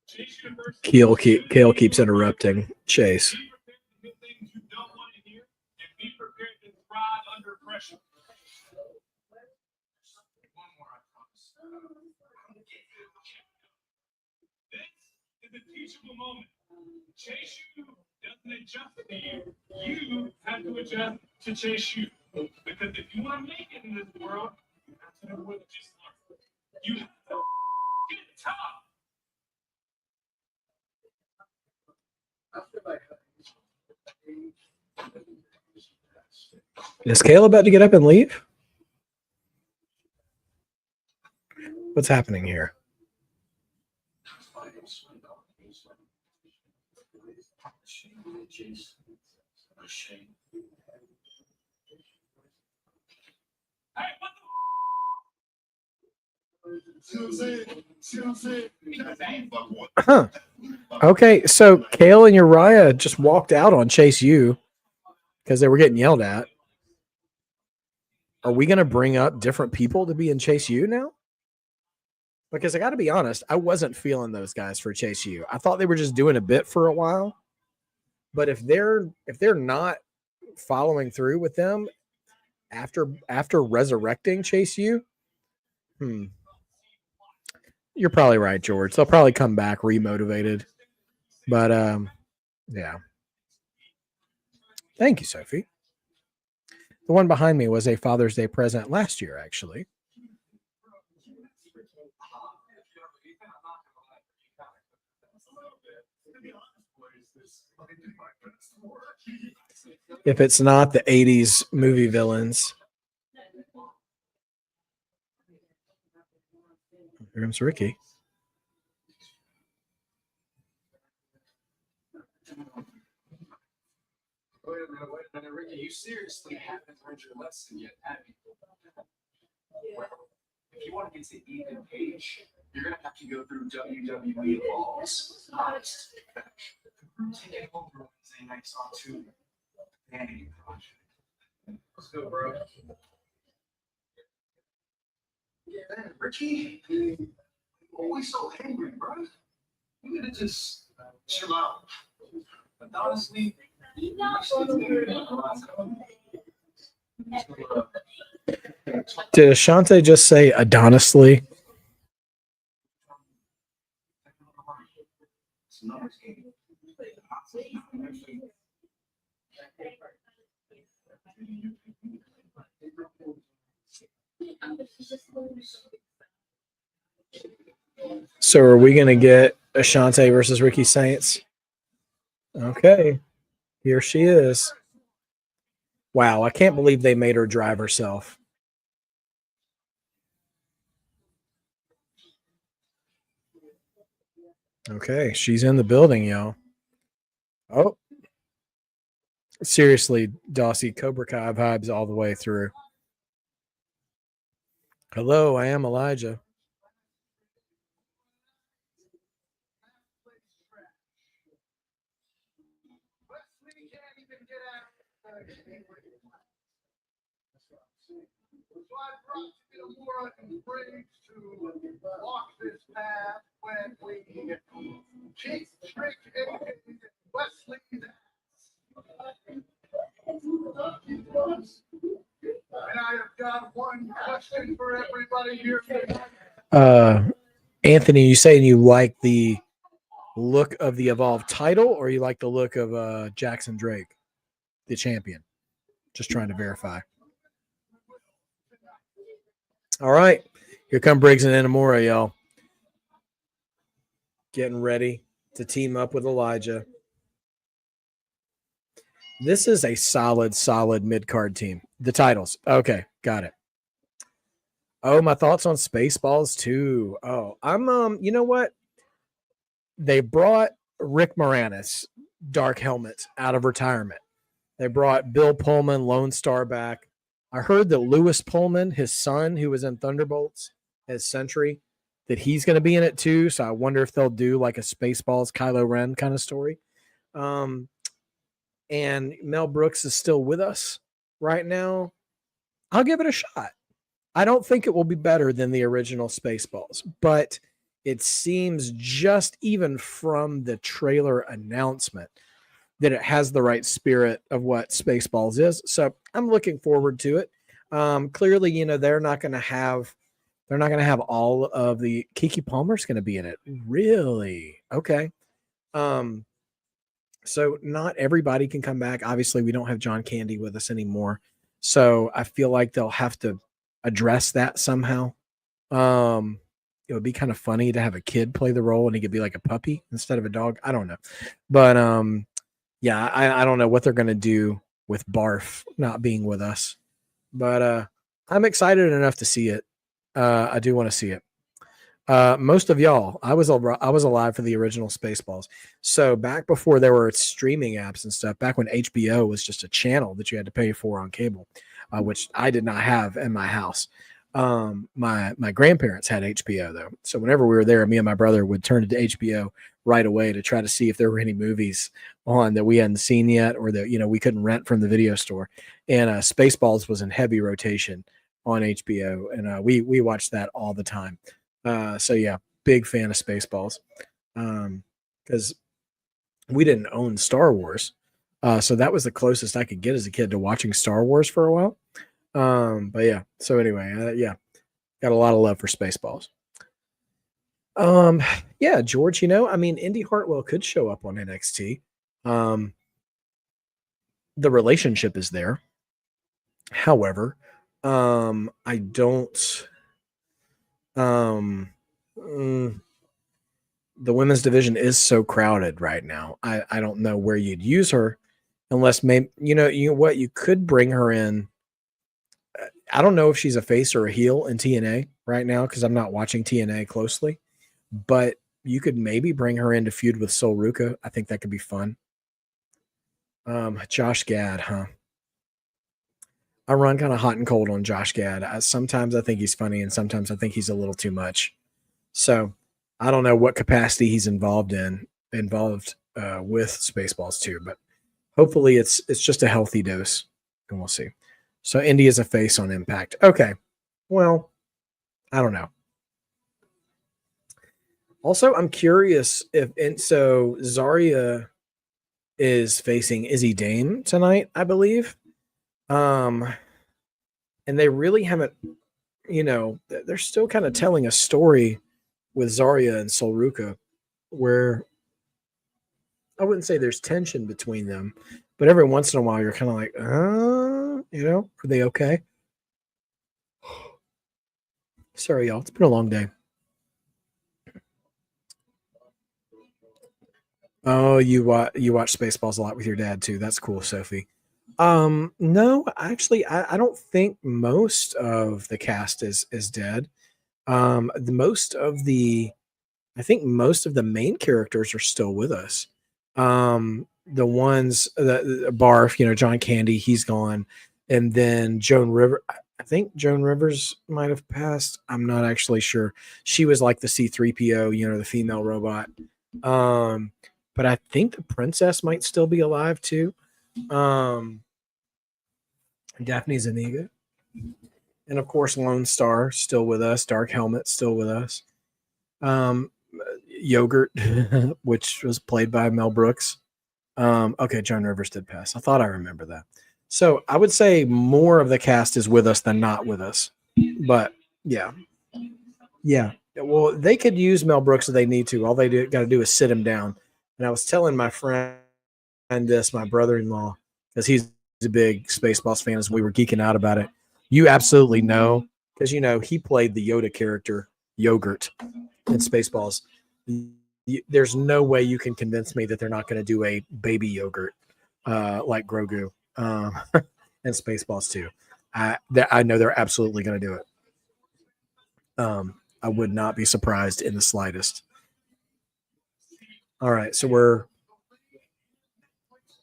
Chase University. Kale keeps interrupting Chase. Be prepared to hear things you don't want to hear, and be prepared to thrive under pressure. One more, I promise. This is a teachable moment. Chase you doesn't adjust to you. You have to adjust to chase you. Because if you want to make it in this world, you have to know what you just learned. You have to get tough. Is Kale about to get up and leave? What's happening here? Hey, what the Huh. Okay, so Kale and Uriah just walked out on Chase U because they were getting yelled at. Are we going to bring up different people to be in Chase U now? Because I got to be honest, I wasn't feeling those guys for Chase U. I thought they were just doing a bit for a while. But if they're not following through with them after resurrecting Chase U, you're probably right, George. They'll probably come back remotivated. But yeah. Thank you, Sophie. The one behind me was a Father's Day present last year, actually. If it's not the 80s movie villains. Here comes Ricky. Wait a minute, Ricky, you seriously haven't learned your lesson yet, have you? Well, if you want to get to even page, you're going to have to go through WWE laws. Taking over Wednesday nights on two. Vanity Project. Let's go, bro. Yeah, Ricky, you're always so angry, bro. You need to just chill out. But honestly, did Ashante just say Adonisly? So are we going to get Ashante versus Ricky Saints? Okay. Here she is. Wow, I can't believe they made her drive herself. Okay, she's in the building, y'all. Oh. Seriously, Dossie, Cobra Kai vibes all the way through. Hello, I am Elijah. walk this path when we cheat trick Wesley. And I have got one question for everybody here. Anthony, you saying you like the look of the Evolve title, or you like the look of Jackson Drake, the champion? Just trying to verify. All right. Here come Briggs and Inamura, y'all. Getting ready to team up with Elijah. This is a solid mid-card team. The titles. Okay, got it. Oh, my thoughts on Spaceballs too. Oh, I'm you know what? They brought Rick Moranis, Dark Helmet, out of retirement. They brought Bill Pullman, Lone Star, back. I heard that Lewis Pullman, his son, who was in Thunderbolts as Sentry, that he's going to be in it too. So I wonder if they'll do like a Spaceballs Kylo Ren kind of story. And Mel Brooks is still with us right now. I'll give it a shot. I don't think it will be better than the original Spaceballs, but it seems just even from the trailer announcement that it has the right spirit of what Spaceballs is. So I'm looking forward to it. Clearly, you know, they're not going to have all of the Keke Palmer's going to be in it. Really? Okay. So not everybody can come back. Obviously, we don't have John Candy with us anymore. So I feel like they'll have to address that somehow. It would be kind of funny to have a kid play the role and he could be like a puppy instead of a dog. I don't know. But yeah, I don't know what they're going to do with Barf not being with us. But I'm excited enough to see it. I do want to see it. Most of y'all, I was alive for the original Spaceballs. So back before there were streaming apps and stuff, back when HBO was just a channel that you had to pay for on cable, which I did not have in my house. My grandparents had HBO though. So whenever we were there, me and my brother would turn it to HBO right away to try to see if there were any movies on that we hadn't seen yet or that, you know, we couldn't rent from the video store. And Spaceballs was in heavy rotation on HBO. And we watched that all the time. So yeah, big fan of Spaceballs. Because we didn't own Star Wars. So that was the closest I could get as a kid to watching Star Wars for a while. But yeah, so anyway, yeah, got a lot of love for Spaceballs. Yeah, George, you know, I mean, Indy Hartwell could show up on NXT. The relationship is there. However, I don't, the women's division is so crowded right now. I don't know where you'd use her unless maybe, you know what, you could bring her in. I don't know if she's a face or a heel in TNA right now because I'm not watching TNA closely, but you could maybe bring her in to feud with Sol Ruca. I think that could be fun. Josh Gad, huh? I run kind of hot and cold on Josh Gad. Sometimes I think he's funny and sometimes I think he's a little too much. So I don't know what capacity he's involved with Spaceballs too, but hopefully it's just a healthy dose and we'll see. So Indy is a face on Impact. Okay. Well, I don't know. Also, I'm curious so Zarya is facing Izzy Dame tonight, I believe. And they really haven't, you know, they're still kind of telling a story with Zarya and Sol Ruca where I wouldn't say there's tension between them, but every once in a while you're kind of like, you know, are they okay? Sorry, y'all. It's been a long day. Oh, you watch Spaceballs a lot with your dad too. That's cool, Sophie. No, actually, I don't think most of the cast is dead. I think most of the main characters are still with us. The ones the Barf, you know, John Candy, he's gone, and then Joan River. I think Joan Rivers might have passed. I'm not actually sure. She was like the C-3PO, you know, the female robot. But I think the princess might still be alive too. Daphne Zuniga. And of course, Lone Star still with us. Dark Helmet still with us. Yogurt, which was played by Mel Brooks. Okay, Joan Rivers did pass. I thought I remember that. So I would say more of the cast is with us than not with us. But yeah. Yeah. Well, they could use Mel Brooks if they need to. All they got to do is sit him down. And I was telling my friend this, my brother-in-law, because he's a big Spaceballs fan, as we were geeking out about it. You absolutely know, because you know he played the Yoda character, Yogurt, in Spaceballs. There's no way you can convince me that they're not going to do a baby Yogurt like Grogu, and Spaceballs too. I know they're absolutely going to do it. I would not be surprised in the slightest. All right, so we're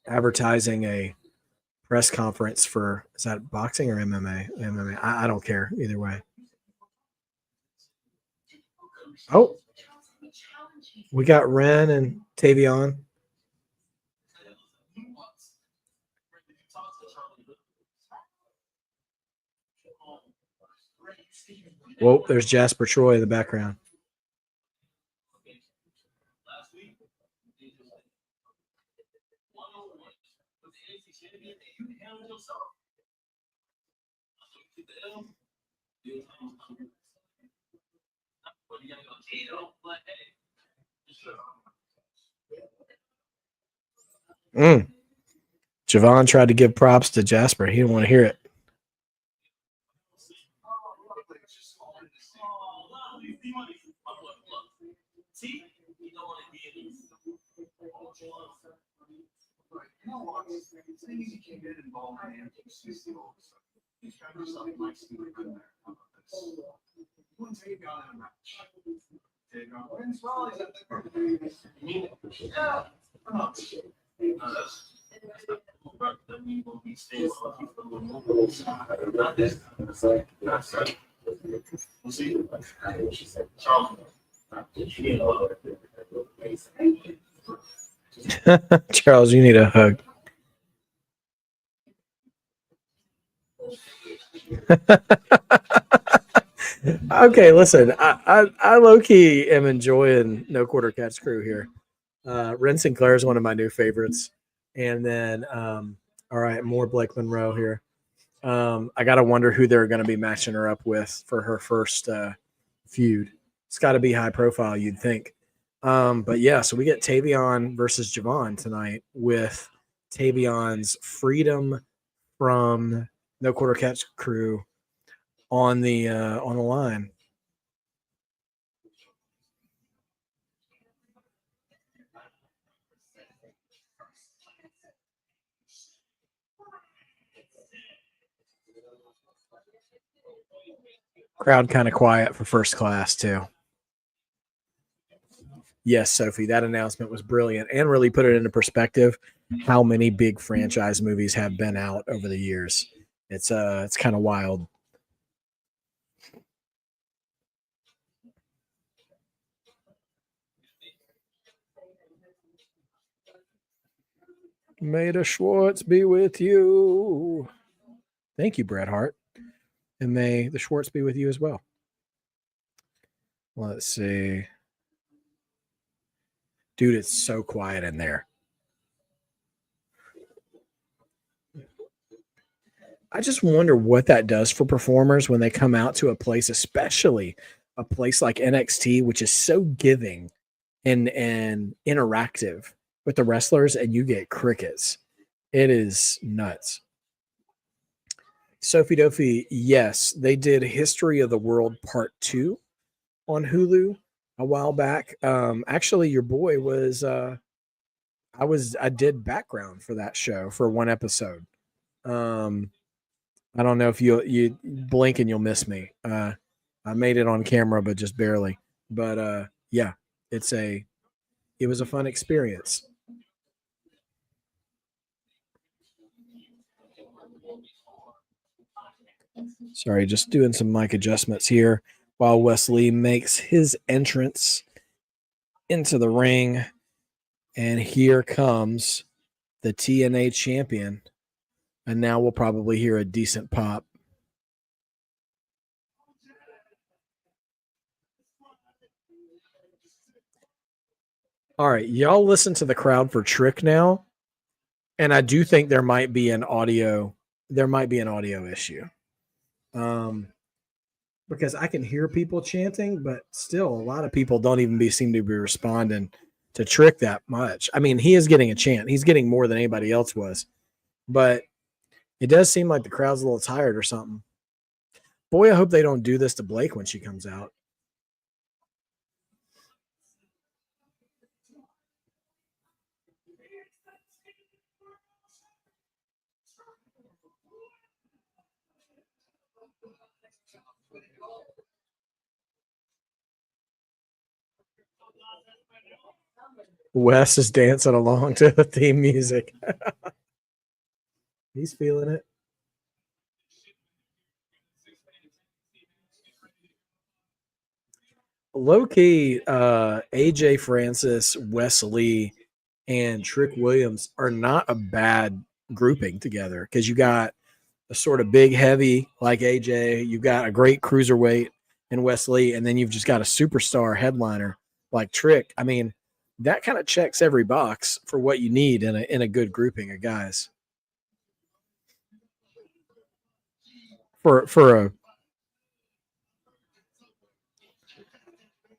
advertising a press conference for, is that boxing or MMA? MMA. I don't care either way. Oh, we got Ren and Tavion. Whoa, there's Jasper Troy in the background. Javon tried to give props to Jasper. He didn't want to hear it. Charles, you need a hug. Okay, listen, I low key am enjoying No Quarter Catch Crew here. Ren Sinclair is one of my new favorites, and then all right, more Blake Monroe here. I gotta wonder who they're going to be matching her up with for her first feud. It's got to be high profile, you'd think. But yeah, so we get Tavion versus Javon tonight with Tavion's freedom from No Quarter Catch Crew on the line. Crowd kind of quiet for first class too. Yes, Sophie, that announcement was brilliant and really put it into perspective how many big franchise movies have been out over the years. It's kind of wild. May the Schwartz be with you. Thank you, Bret Hart. And may the Schwartz be with you as well. Let's see. Dude, it's so quiet in there. I just wonder what that does for performers when they come out to a place, especially a place like NXT, which is so giving and interactive with the wrestlers, and you get crickets. It is nuts. Sophie Dophie, yes, they did History of the World Part 2 on Hulu a while back. Actually, your boy was I did background for that show for one episode. I don't know if you blink and you'll miss me. I made it on camera, but just barely. But yeah, it was a fun experience. Sorry, just doing some mic adjustments here while Wesley makes his entrance into the ring. And here comes the TNA champion. And now we'll probably hear a decent pop. All right, y'all listen to the crowd for Trick now. And I do think there might be an audio issue. Because I can hear people chanting, but still a lot of people don't even seem to be responding to Trick that much. I mean, he is getting a chant. He's getting more than anybody else was. But it does seem like the crowd's a little tired or something. Boy, I hope they don't do this to Blake when she comes out. Wes is dancing along to the theme music. He's feeling it. Low key, AJ Francis, Wes Lee, and Trick Williams are not a bad grouping together because you got a sort of big heavy like AJ, you've got a great cruiserweight in Wes Lee, and then you've just got a superstar headliner like Trick. I mean, that kind of checks every box for what you need in a good grouping of guys. For a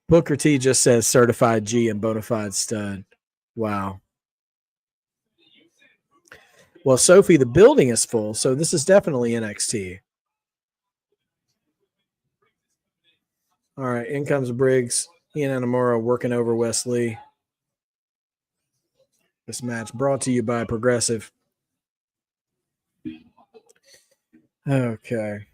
Booker T just says certified G and bona fide stud. Wow. Well, Sophie, the building is full, so this is definitely NXT. All right, in comes Briggs. Ian and Amora working over Wes Lee. This match brought to you by Progressive. Okay.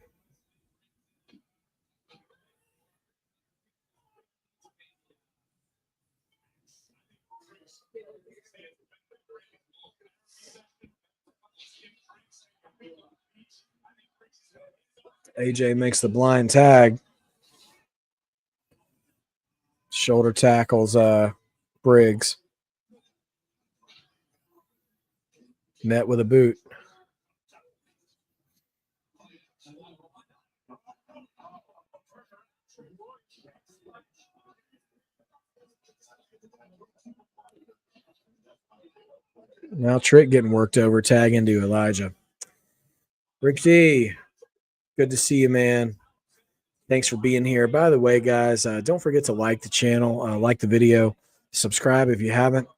AJ makes the blind tag. Shoulder tackles Briggs. Met with a boot. Now Trick getting worked over, tag into Elijah. Rick D, good to see you, man. Thanks for being here. By the way, guys, don't forget to like the channel, like the video, subscribe if you haven't.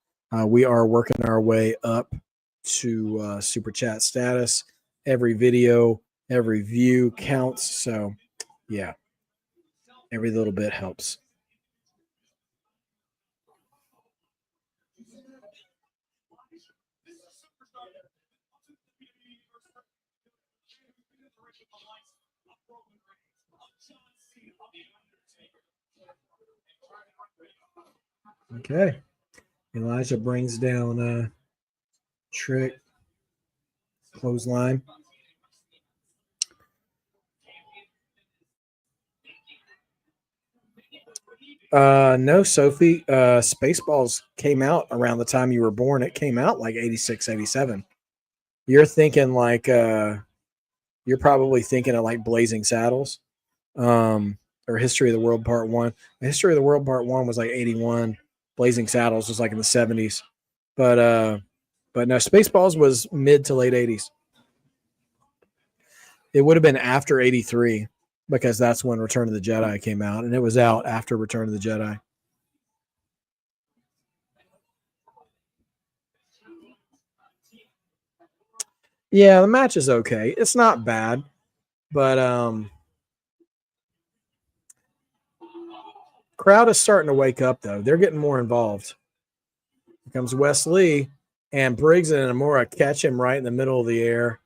We are working our way up to super chat status. Every video, every view counts. So, yeah, every little bit helps. Okay. Elijah brings down Trick. Clothesline. No, Sophie. Spaceballs came out around the time you were born. It came out like 86, 87. You're thinking like you're probably thinking of like Blazing Saddles. Or History of the World Part 1. The History of the World Part 1 was like 81. Blazing Saddles was like in the 70s. But no, Spaceballs was mid to late 80s. It would have been after 83 because that's when Return of the Jedi came out, and it was out after Return of the Jedi. Yeah, the match is okay. It's not bad, but crowd is starting to wake up, though. They're getting more involved. Here comes Wes Lee, and Briggs and Amora catch him right in the middle of the air.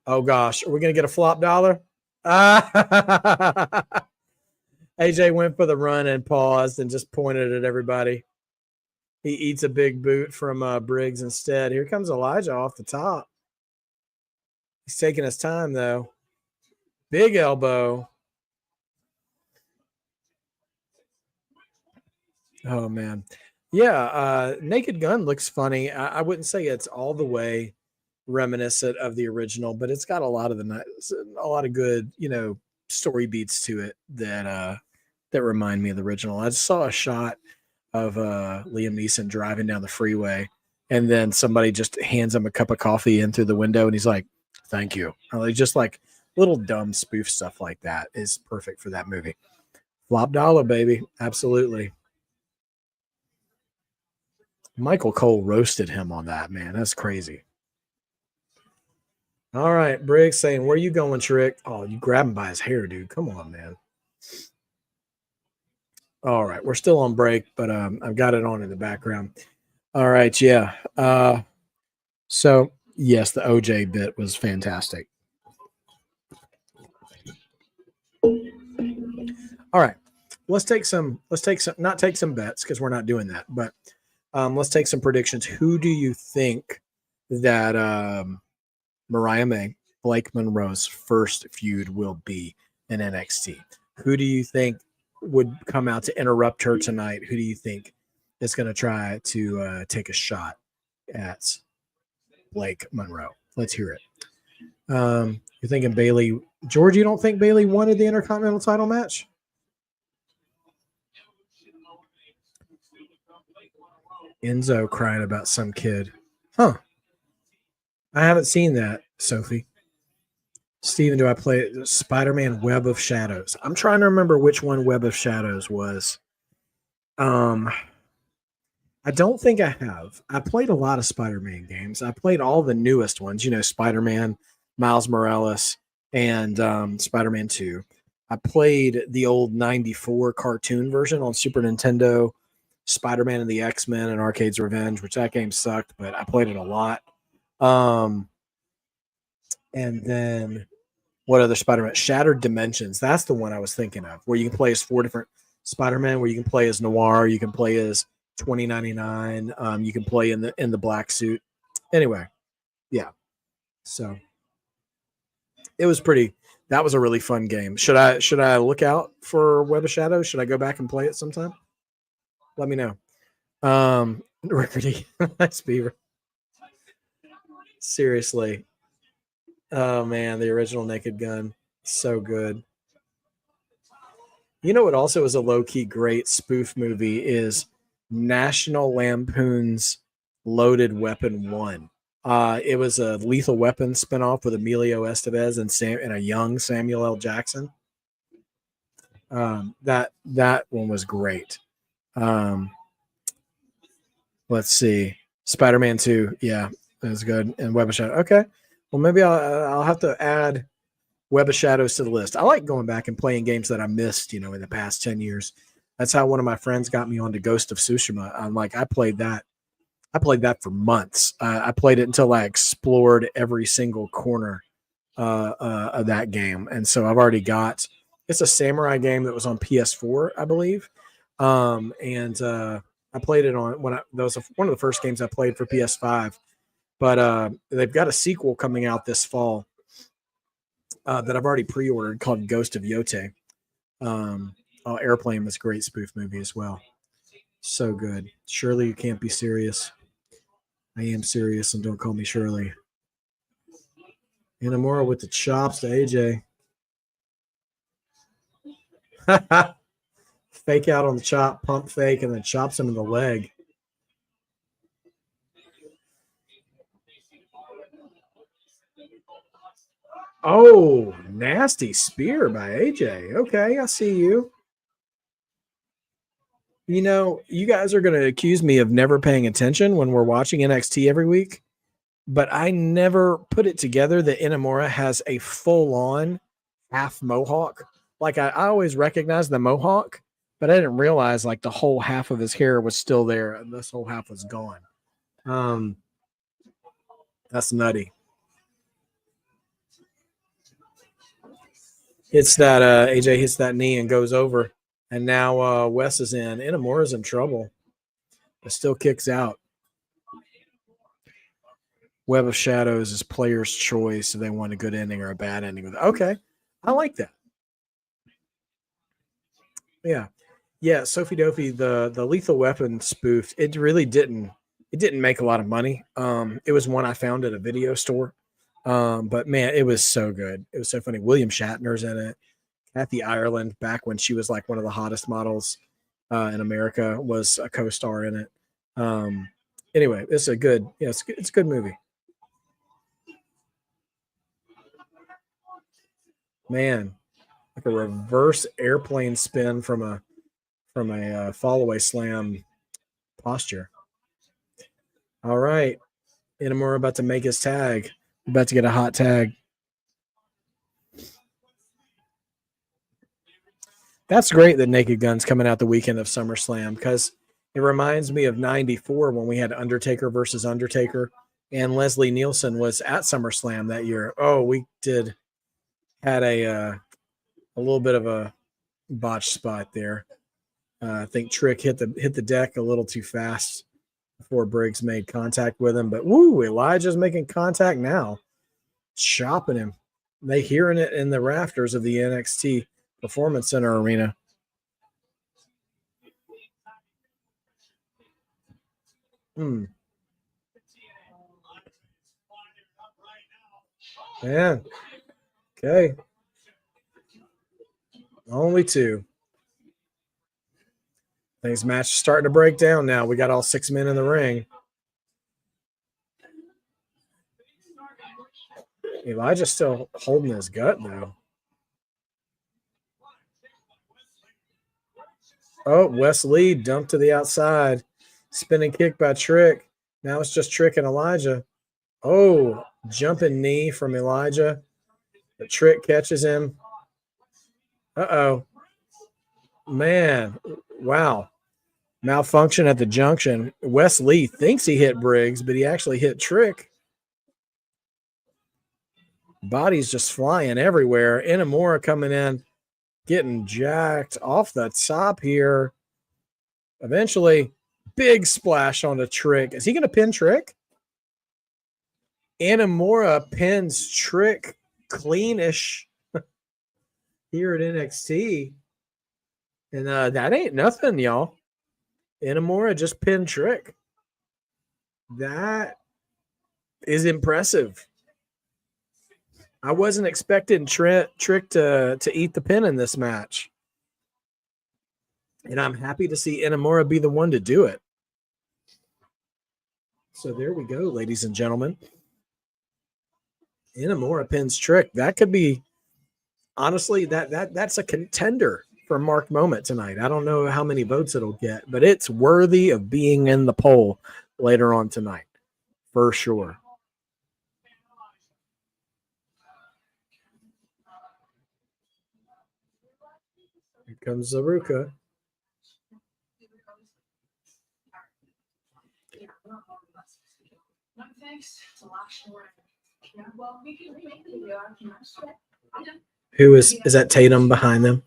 Oh, gosh. Are we going to get a flop dollar? AJ went for the run and paused and just pointed at everybody. He eats a big boot from Briggs instead. Here comes Elijah off the top. He's taking his time, though. Big elbow. Oh, man. Yeah, Naked Gun looks funny. I wouldn't say it's all the way reminiscent of the original, but it's got a lot of good, story beats to it that remind me of the original. I just saw a shot of Liam Neeson driving down the freeway, and then somebody just hands him a cup of coffee in through the window, and he's like, "Thank you." Just like little dumb spoof stuff like that is perfect for that movie. Flop dollar, baby, absolutely. Michael Cole roasted him on that, man. That's crazy. All right, Briggs saying, "Where you going, Trick?" Oh, you grab him by his hair, dude. Come on, man. All right, we're still on break, but I've got it on in the background. All right, yeah. So yes, the OJ bit was fantastic. All right. Let's take some not take some bets because we're not doing that, but let's take some predictions. Who do you think that Mariah May, Blake Monroe's first feud will be in NXT? Who do you think would come out to interrupt her tonight? Who do you think is going to try to take a shot at Blake Monroe? Let's hear it. You're thinking Bailey. George, you don't think Bailey wanted the Intercontinental title match? Enzo crying about some kid. Huh. I haven't seen that, Sophie. Steven, do I play Spider-Man Web of Shadows? I'm trying to remember which one Web of Shadows was. I don't think I have. I played a lot of Spider-Man games. I played all the newest ones, Spider-Man, Miles Morales, and Spider-Man 2. I played the old 94 cartoon version on Super Nintendo, Spider-Man and the X-Men and Arcade's Revenge, which that game sucked, but I played it a lot. And then what other Spider-Man? Shattered Dimensions. That's the one I was thinking of, where you can play as 4 different Spider-Man, where you can play as Noir, you can play as 2099, you can play in the black suit. Anyway, yeah. So it was that was a really fun game. Should I look out for Web of Shadows? Should I go back and play it sometime? Let me know. Rickety. Nice Beaver. Seriously. Oh man, the original Naked Gun. So good. You know what also is a low-key great spoof movie is National Lampoon's Loaded Weapon 1. It was a Lethal Weapon spinoff with Emilio Estevez and a young Samuel L. Jackson. That one was great. Let's see. Spider-Man 2. Yeah, that was good. And Web of Shadows. Okay. Well, maybe I'll have to add Web of Shadows to the list. I like going back and playing games that I missed, in the past 10 years. That's how one of my friends got me onto Ghost of Tsushima. I played that for months. I played it until I explored every single corner of that game. And so I've already it's a samurai game that was on PS4, I believe. I played it on that was one of the first games I played for PS5. But they've got a sequel coming out this fall that I've already pre-ordered called Ghost of Yote. Airplane was a great spoof movie as well. So good. Surely you can't be serious. I am serious, and don't call me Shirley. Inamura with the chops to AJ. Fake out on the chop, pump fake, and then chops him in the leg. Oh, nasty spear by AJ. Okay, I see you. You guys are going to accuse me of never paying attention when we're watching NXT every week, but I never put it together that Inamura has a full-on half mohawk. I always recognize the mohawk, but I didn't realize the whole half of his hair was still there and this whole half was gone. That's nutty. Hits that AJ hits that knee and goes over, and now Wes is in. Inamura's in trouble, but still kicks out. Web of Shadows is player's choice if they want a good ending or a bad ending with it. Okay, I like that. Yeah. Sophie Dopey, the Lethal Weapon spoof. It really didn't make a lot of money. It was one I found at a video store. But man, it was so good. It was so funny. William Shatner's in it. Kathy Ireland, back when she was one of the hottest models in America, was a co-star in it. Anyway, it's a good movie. Man, a reverse airplane spin from a fall away slam posture. All right, Inamura about to make his tag. About to get a hot tag. That's great that Naked Gun's coming out the weekend of SummerSlam because it reminds me of '94 when we had Undertaker versus Undertaker, and Leslie Nielsen was at SummerSlam that year. Oh, we had a little bit of a botch spot there. I think Trick hit the deck a little too fast before Briggs made contact with him. But woo, Elijah's making contact now, chopping him. They hearing it in the rafters of the NXT Performance Center arena. Man. Okay. Only two. Things match is starting to break down now. We got all 6 men in the ring. Elijah's still holding his gut, though. Oh, Wesley dumped to the outside. Spinning kick by Trick. Now it's just Trick and Elijah. Oh, jumping knee from Elijah. The Trick catches him. Uh-oh. Man, wow. Malfunction at the junction. Wesley thinks he hit Briggs, but he actually hit Trick. Bodies just flying everywhere. Inamura coming in, getting jacked off the top here. Eventually, big splash on the Trick. Is he going to pin Trick? Inamura pins Trick cleanish here at NXT. And that ain't nothing, y'all. Inamura just pinned Trick. That is impressive. I wasn't expecting Trick to eat the pin in this match. And I'm happy to see Inamura be the one to do it. So there we go, ladies and gentlemen. Inamura pins Trick. That could be, honestly, that's a contender for Mark Moment tonight. I don't know how many votes it'll get, but it's worthy of being in the poll later on tonight, for sure. Here comes Zaruka. Who is that Tatum behind them?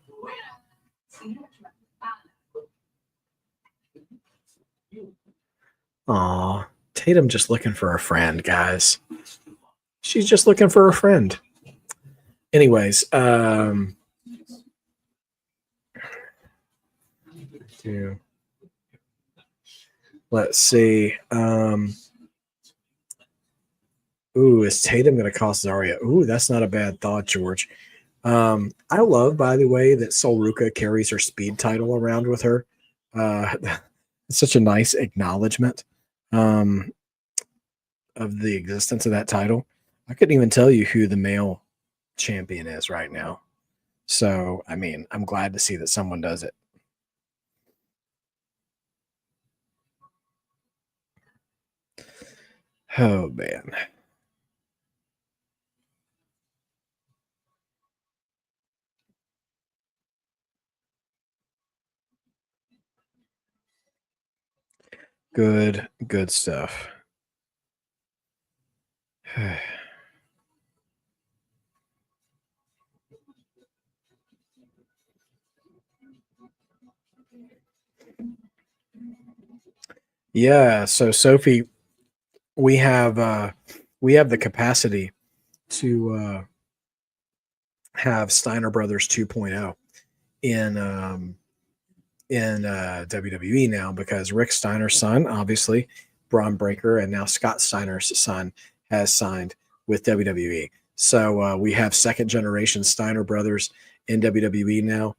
Aw, Tatum just looking for a friend, guys. She's just looking for a friend. Anyways, let's see. Ooh, is Tatum going to cost Zarya? Ooh, that's not a bad thought, George. I love, by the way, that Solruka carries her speed title around with her. It's such a nice acknowledgement of the existence of that title. I couldn't even tell you who the male champion is right now. So, I mean, I'm glad to see that someone does it. Oh, man. Good stuff. Yeah, so Sophie, we have the capacity to have Steiner Brothers 2.0 in WWE now, because Rick Steiner's son, obviously, Braun Breaker, and now Scott Steiner's son has signed with WWE. So we have second generation Steiner Brothers in WWE now,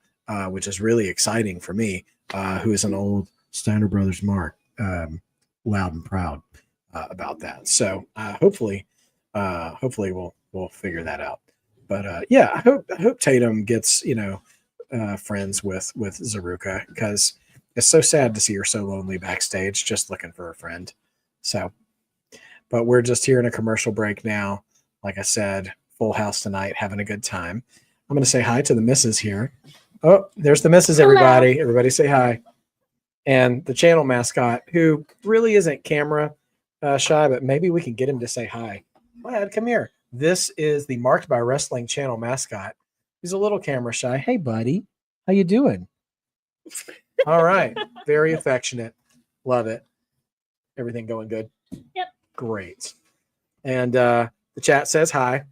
which is really exciting for me, who is an old Steiner Brothers mark, loud and proud about that. So hopefully we'll figure that out. But yeah, I hope Tatum gets, friends with Zaruka, because it's so sad to see her so lonely backstage, just looking for a friend. So, but we're just here in a commercial break now. Like I said, full house tonight, having a good time. I'm going to say hi to the missus here. Oh, there's the missus, everybody. Hello. Everybody say hi. And the channel mascot, who really isn't camera shy, but maybe we can get him to say hi. Lad, come here. This is the Marked by Wrestling channel mascot. He's a little camera shy. Hey, buddy. How you doing? All right. Very affectionate. Love it. Everything going good? Yep. Great. And the chat says hi.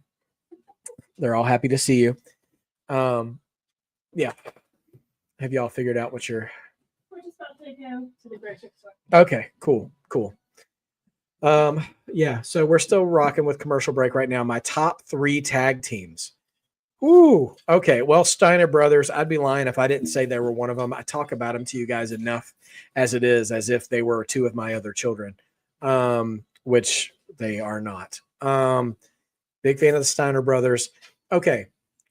They're all happy to see you. Yeah. Have y'all figured out what you're... We're just about to go to the grocery store. Okay, cool. Yeah, so we're still rocking with commercial break right now. My top 3 tag teams. Ooh, okay. Well, Steiner Brothers, I'd be lying if I didn't say they were one of them. I talk about them to you guys enough as it is, as if they were 2 of my other children, which they are not. Big fan of the Steiner Brothers. Okay,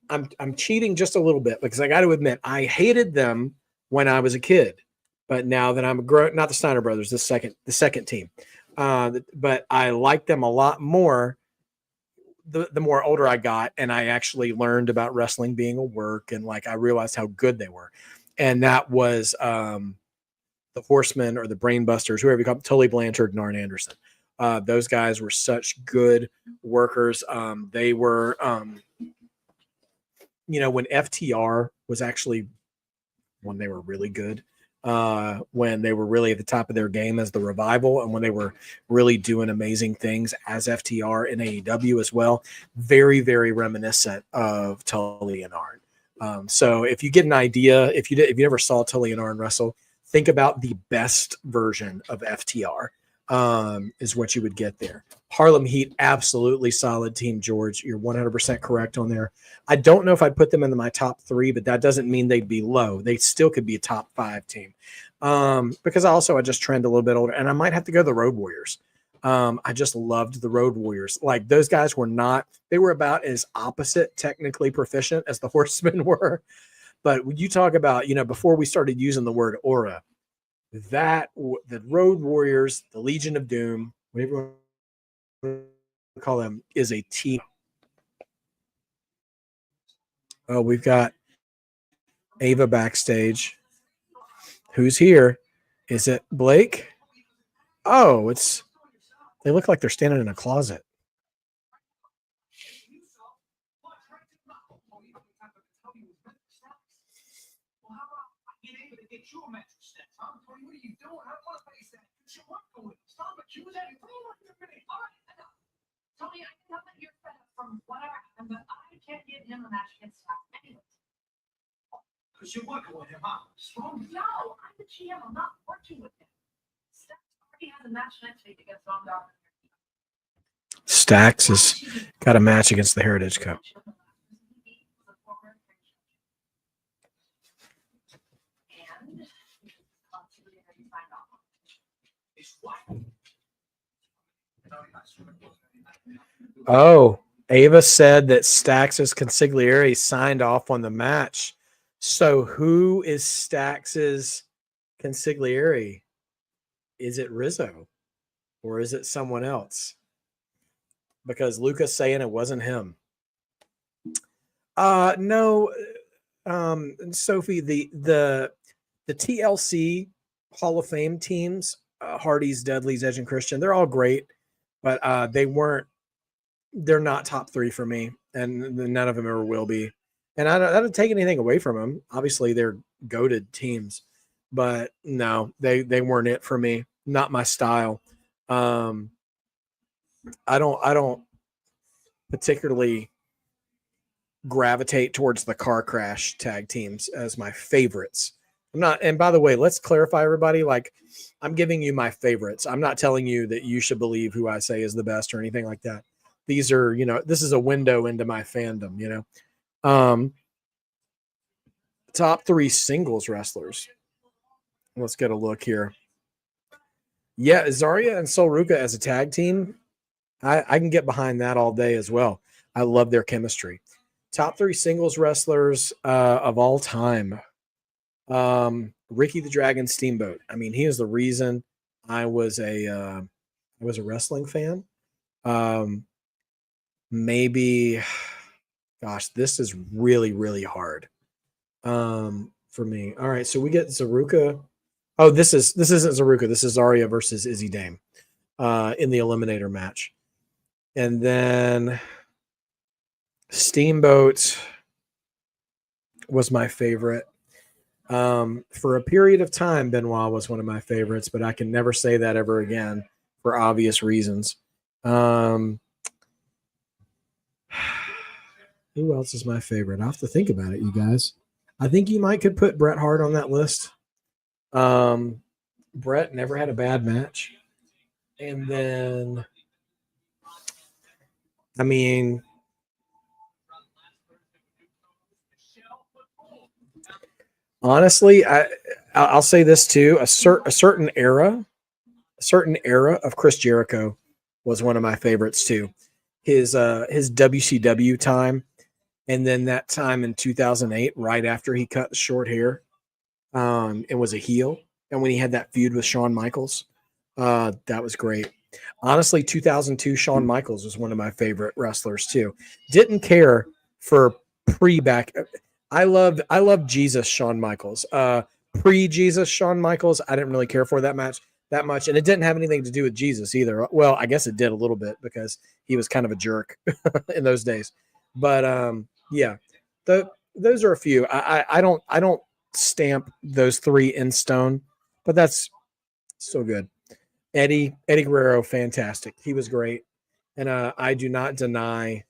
I'm cheating just a little bit because I got to admit I hated them when I was a kid, but now that I'm a grown, not the Steiner Brothers, the second team, but I like them a lot more the more older I got, and I actually learned about wrestling being a work, and like I realized how good they were, and that was the Horsemen or the Brainbusters, whoever you call them, Tully Blanchard and Arn Anderson. Those guys were such good workers. They were, when FTR was actually when they were really good, when they were really at the top of their game as the Revival, and when they were really doing amazing things as FTR in AEW as well. Very, very reminiscent of Tully and Arn. So if you get an idea, if you never saw Tully and Arn wrestle, think about the best version of FTR. Is what you would get there. Harlem Heat, absolutely solid team, George. You're 100% correct on there. I don't know if I'd put them into my top 3, but that doesn't mean they'd be low. They still could be a top 5 team. Because I just trend a little bit older, and I might have to go the Road Warriors. I just loved the Road Warriors. Like, those guys they were about as opposite technically proficient as the Horsemen were. But when you talk about, before we started using the word aura, the Road Warriors, the Legion of Doom, whatever you want to call them, is a team. Oh, we've got Ava backstage. Who's here? Is it Blake? Oh, they look like they're standing in a closet. Tony, I can tell that you're fed up from whatever happened, but I can't give him a match against Scott anyway. Because you're working with him, huh? Strong. No, I'm the GM. I'm not working with him. Steph already has a match next week against Von Dog. Stax has got a match against the Heritage Cup. And Oh, Ava said that Stax's consigliere signed off on the match. So who is Stax's consigliere? Is it Rizzo or is it someone else? Because Luca's saying it wasn't him. No, Sophie, the TLC Hall of Fame teams, Hardy's, Dudley's, Edge, and Christian, they're all great, but they're not top 3 for me, and none of them ever will be. And I don't take anything away from them. Obviously, they're goated teams, but no, they weren't it for me. Not my style. I don't particularly gravitate towards the car crash tag teams as my favorites. I'm not, and by the way, let's clarify, everybody, like, I'm giving you my favorites. I'm not telling you that you should believe who I say is the best or anything like that. These are, this is a window into my fandom, top 3 singles wrestlers. Let's get a look here. Yeah, Zarya and Sol Ruka as a tag team, I can get behind that all day as well. I love their chemistry. Top 3 singles wrestlers of all time. Ricky the Dragon Steamboat. I mean, he is the reason I was a wrestling fan. Maybe, gosh, this is really, really hard for me. All right, so we get Zaruka. Oh, this isn't Zaruka. This is Zarya versus Izzy Dame in the Eliminator match. And then Steamboat was my favorite. For a period of time, Benoit was one of my favorites, but I can never say that ever again for obvious reasons. Who else is my favorite? I have to think about it, you guys. I think you might could put Bret Hart on that list. Bret never had a bad match. And then, I mean, honestly, I'll say this too: a certain era of Chris Jericho was one of my favorites too. His WCW time, and then that time in 2008, right after he cut the short hair, and was a heel, and when he had that feud with Shawn Michaels, that was great. Honestly, 2002 Shawn Michaels was one of my favorite wrestlers too. Didn't care for pre-back. I loved Jesus Shawn Michaels. Pre-Jesus Shawn Michaels, I didn't really care for that match that much, and it didn't have anything to do with Jesus either. Well, I guess it did a little bit because he was kind of a jerk in those days. But yeah, those are a few. I don't stamp those three in stone, but that's still good. Eddie Guerrero, fantastic. He was great, and I do not deny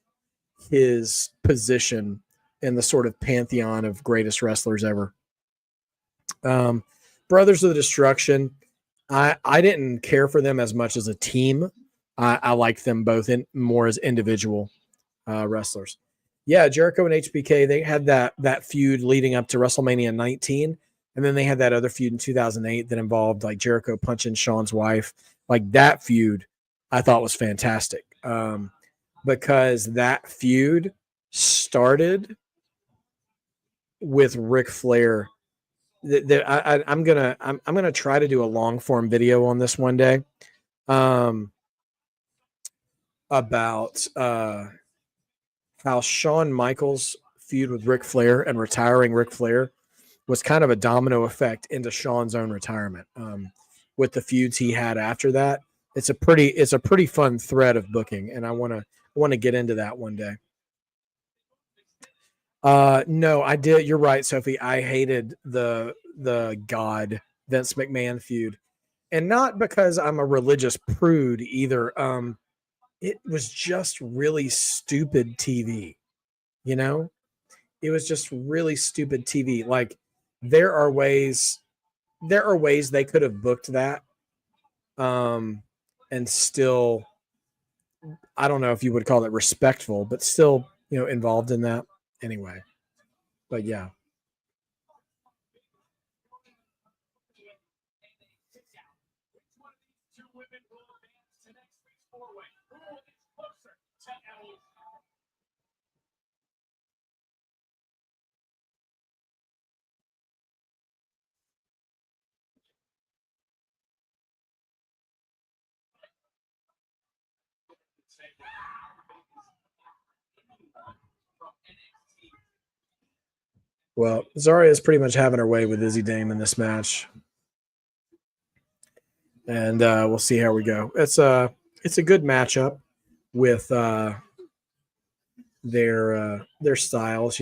his position in the sort of pantheon of greatest wrestlers ever. Brothers of the Destruction, I didn't care for them as much as a team. I liked them both more as individual wrestlers. Yeah, Jericho and HBK, they had that feud leading up to WrestleMania 19, and then they had that other feud in 2008 that involved like Jericho punching Shawn's wife. Like that feud, I thought was fantastic because that feud started with Ric Flair. I'm gonna try to do a long form video on this one day, about how Shawn Michaels' feud with Ric Flair and retiring Ric Flair was kind of a domino effect into Shawn's own retirement. With the feuds he had after that, it's a pretty fun thread of booking, and I want to get into that one day. No, I did. You're right, Sophie. I hated the God Vince McMahon feud, and not because I'm a religious prude either. It was just really stupid TV. You know, it was just really stupid TV. Like there are ways they could have booked that, and still, I don't know if you would call it respectful, but still, involved in that anyway. But yeah. Two women will advance to next week's four-way. Who is closer to Ellie? Well, Zarya is pretty much having her way with Izzy Dame in this match, and we'll see how we go. It's a good matchup with their styles.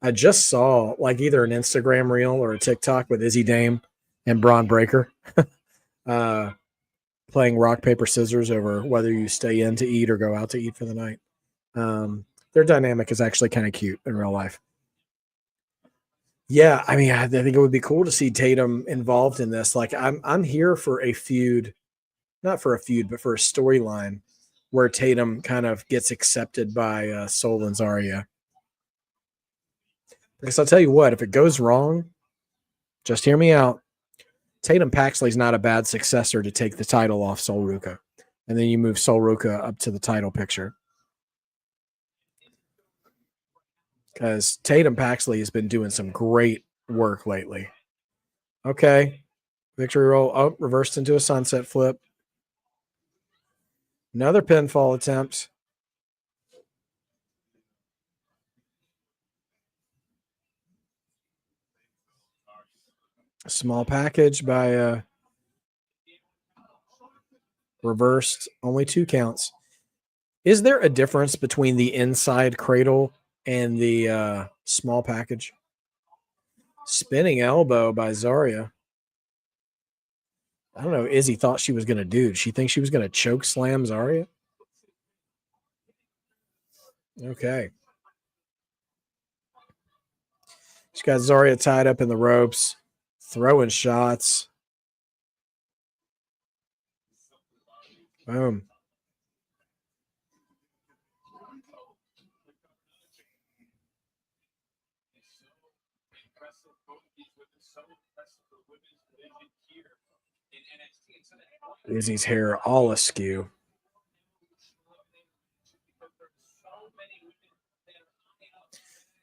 I just saw like either an Instagram reel or a TikTok with Izzy Dame and Braun Breaker playing rock paper scissors over whether you stay in to eat or go out to eat for the night. Their dynamic is actually kind of cute in real life. Yeah, I mean, I think it would be cool to see Tatum involved in this. Like, I'm here for a feud, not for a feud, but for a storyline where Tatum kind of gets accepted by Sol and Zarya. Because I'll tell you what, if it goes wrong, just hear me out. Tatum Paxley's not a bad successor to take the title off Sol Ruca, and then you move Sol Ruca up to the title picture. Because Tatum Paxley has been doing some great work lately. Okay. Victory roll. Oh, reversed into a sunset flip. Another pinfall attempt. A small package by reversed. Only 2 counts. Is there a difference between the inside cradle and the small package? Spinning elbow by Zarya. I don't know. Izzy thought she was going to do. Did she think she was going to choke slam Zarya? Okay. She's got Zarya tied up in the ropes, throwing shots. Boom. Izzy's hair all askew.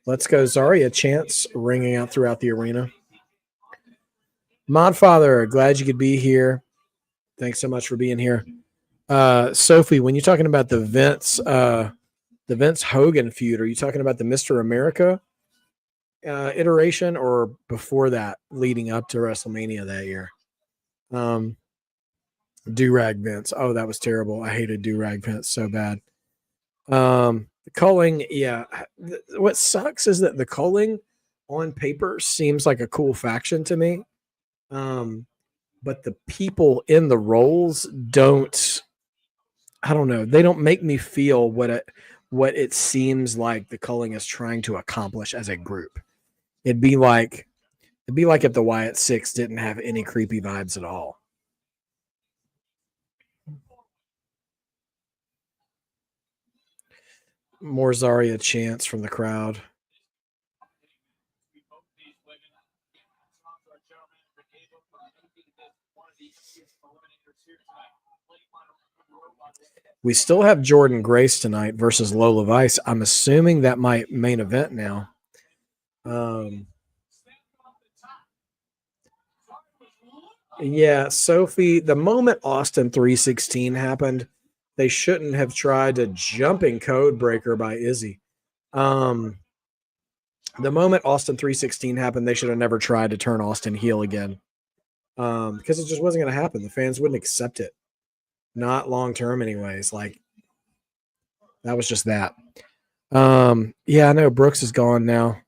Let's go, Zarya. Chants ringing out throughout the arena. Modfather, glad you could be here. Thanks so much for being here. Sophie, when you're talking about the Vince Hogan feud, are you talking about the Mr. America iteration or before that, leading up to WrestleMania that year? Do-rag Vince. Oh, that was terrible. I hated do-rag Vince so bad. The culling, yeah. What sucks is that the culling on paper seems like a cool faction to me. But the people in the roles don't, I don't know. They don't make me feel what it seems like the culling is trying to accomplish as a group. It'd be like if the Wyatt Six didn't have any creepy vibes at all. More Zarya chants from the crowd. We still have Jordan Grace tonight versus Lola Vice. I'm assuming that might main event now. Yeah, Sophie, the moment Austin 316 happened, they shouldn't have tried a jumping code breaker by Izzy. The moment Austin 316 happened, they should have never tried to turn Austin heel again. Because it just wasn't going to happen. The fans wouldn't accept it. Not long term, anyways. Like, that was just that. Yeah, I know Brooks is gone now.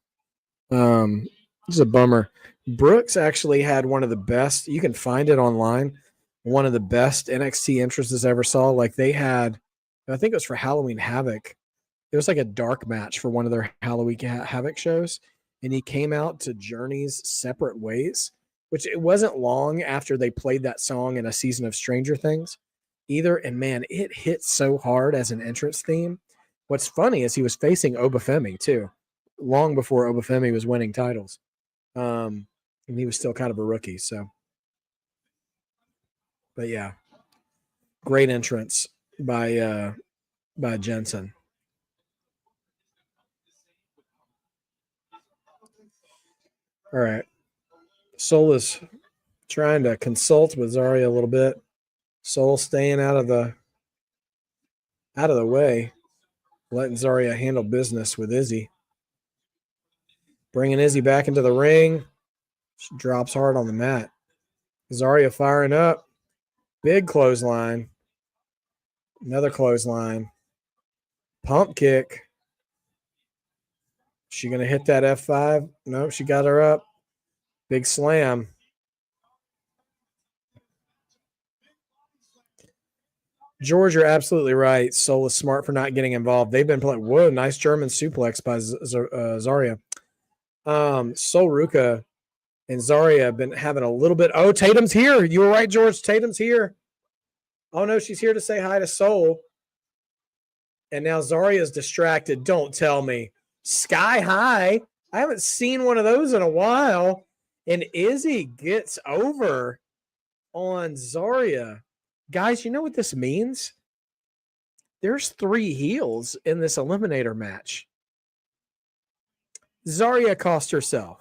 This is a bummer. Brooks actually had one of the best, you can find it online, one of the best NXT entrances I ever saw. Like, they had, I think it was for Halloween Havoc. It was like a dark match for one of their Halloween Havoc shows. And he came out to Journey's Separate Ways, which it wasn't long after they played that song in a season of Stranger Things either. And man, it hit so hard as an entrance theme. What's funny is he was facing Obafemi too, long before Obafemi was winning titles. And he was still kind of a rookie. So, but yeah, great entrance by Jensen. All right. Soul is trying to consult with Zarya a little bit. Soul staying out of the way, letting Zarya handle business with Izzy. Bringing Izzy back into the ring. She drops hard on the mat. Zarya firing up. Big clothesline. Another clothesline. Pump kick. She going to hit that F5? No, she got her up. Big slam. George, you're absolutely right. Soul is smart for not getting involved. They've been playing. Whoa, nice German suplex by Zarya. Soul Ruka and Zarya have been having a little bit. Oh, Tatum's here. You were right, George. Tatum's here. Oh, no, she's here to say hi to Soul. And now Zarya's distracted. Don't tell me. Sky high. I haven't seen one of those in a while. And Izzy gets over on Zarya. Guys, you know what this means? There's 3 heels in this Eliminator match. Zarya cost herself.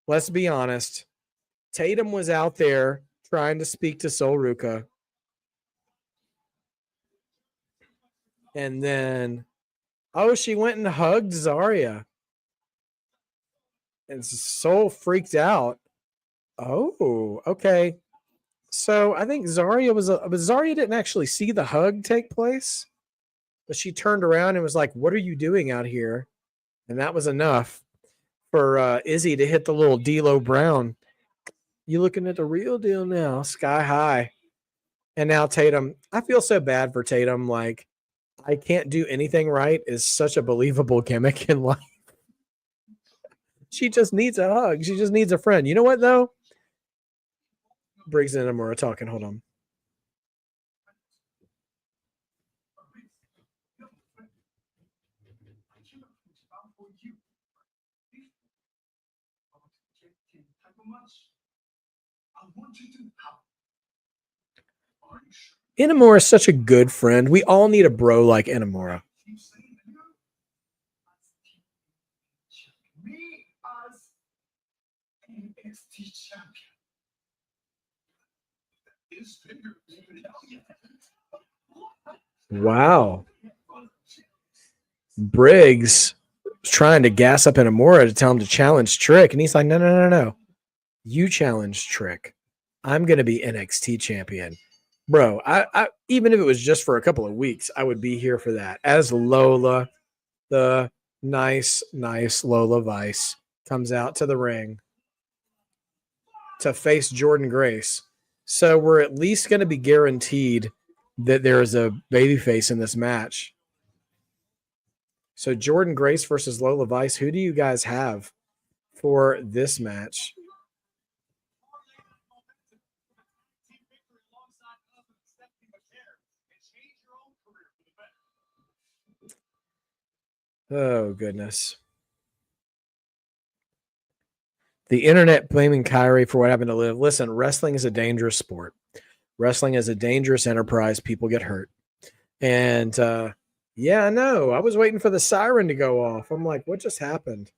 Let's be honest. Tatum was out there trying to speak to Soul Ruka. And then, she went and hugged Zarya. And Soul freaked out. Oh, okay. So I think Zarya but Zarya didn't actually see the hug take place. But she turned around and was like, "What are you doing out here?" And that was enough for Izzy to hit the little D'Lo Brown. You looking at the real deal now, sky high. And now Tatum, I feel so bad for Tatum. Like, I can't do anything right is such a believable gimmick in life. She just needs a hug. She just needs a friend. You know what, though? Briggs and Amora talking. Hold on. Inamura is such a good friend. We all need a bro like Inamura. Me as NXT champion. Wow. Briggs was trying to gas up Inamura to tell him to challenge Trick, and he's like, no. You challenge Trick. I'm going to be NXT champion. Bro, I even if it was just for a couple of weeks, I would be here for that. As Lola, the nice Lola Vice, comes out to the ring to face Jordan Grace. So we're at least going to be guaranteed that there is a babyface in this match. So Jordan Grace versus Lola Vice. Who do you guys have for this match? Oh, goodness. The internet blaming Kyrie for what happened to Liv. Listen, wrestling is a dangerous sport. Wrestling is a dangerous enterprise. People get hurt. And, yeah, I know. I was waiting for the siren to go off. I'm like, what just happened?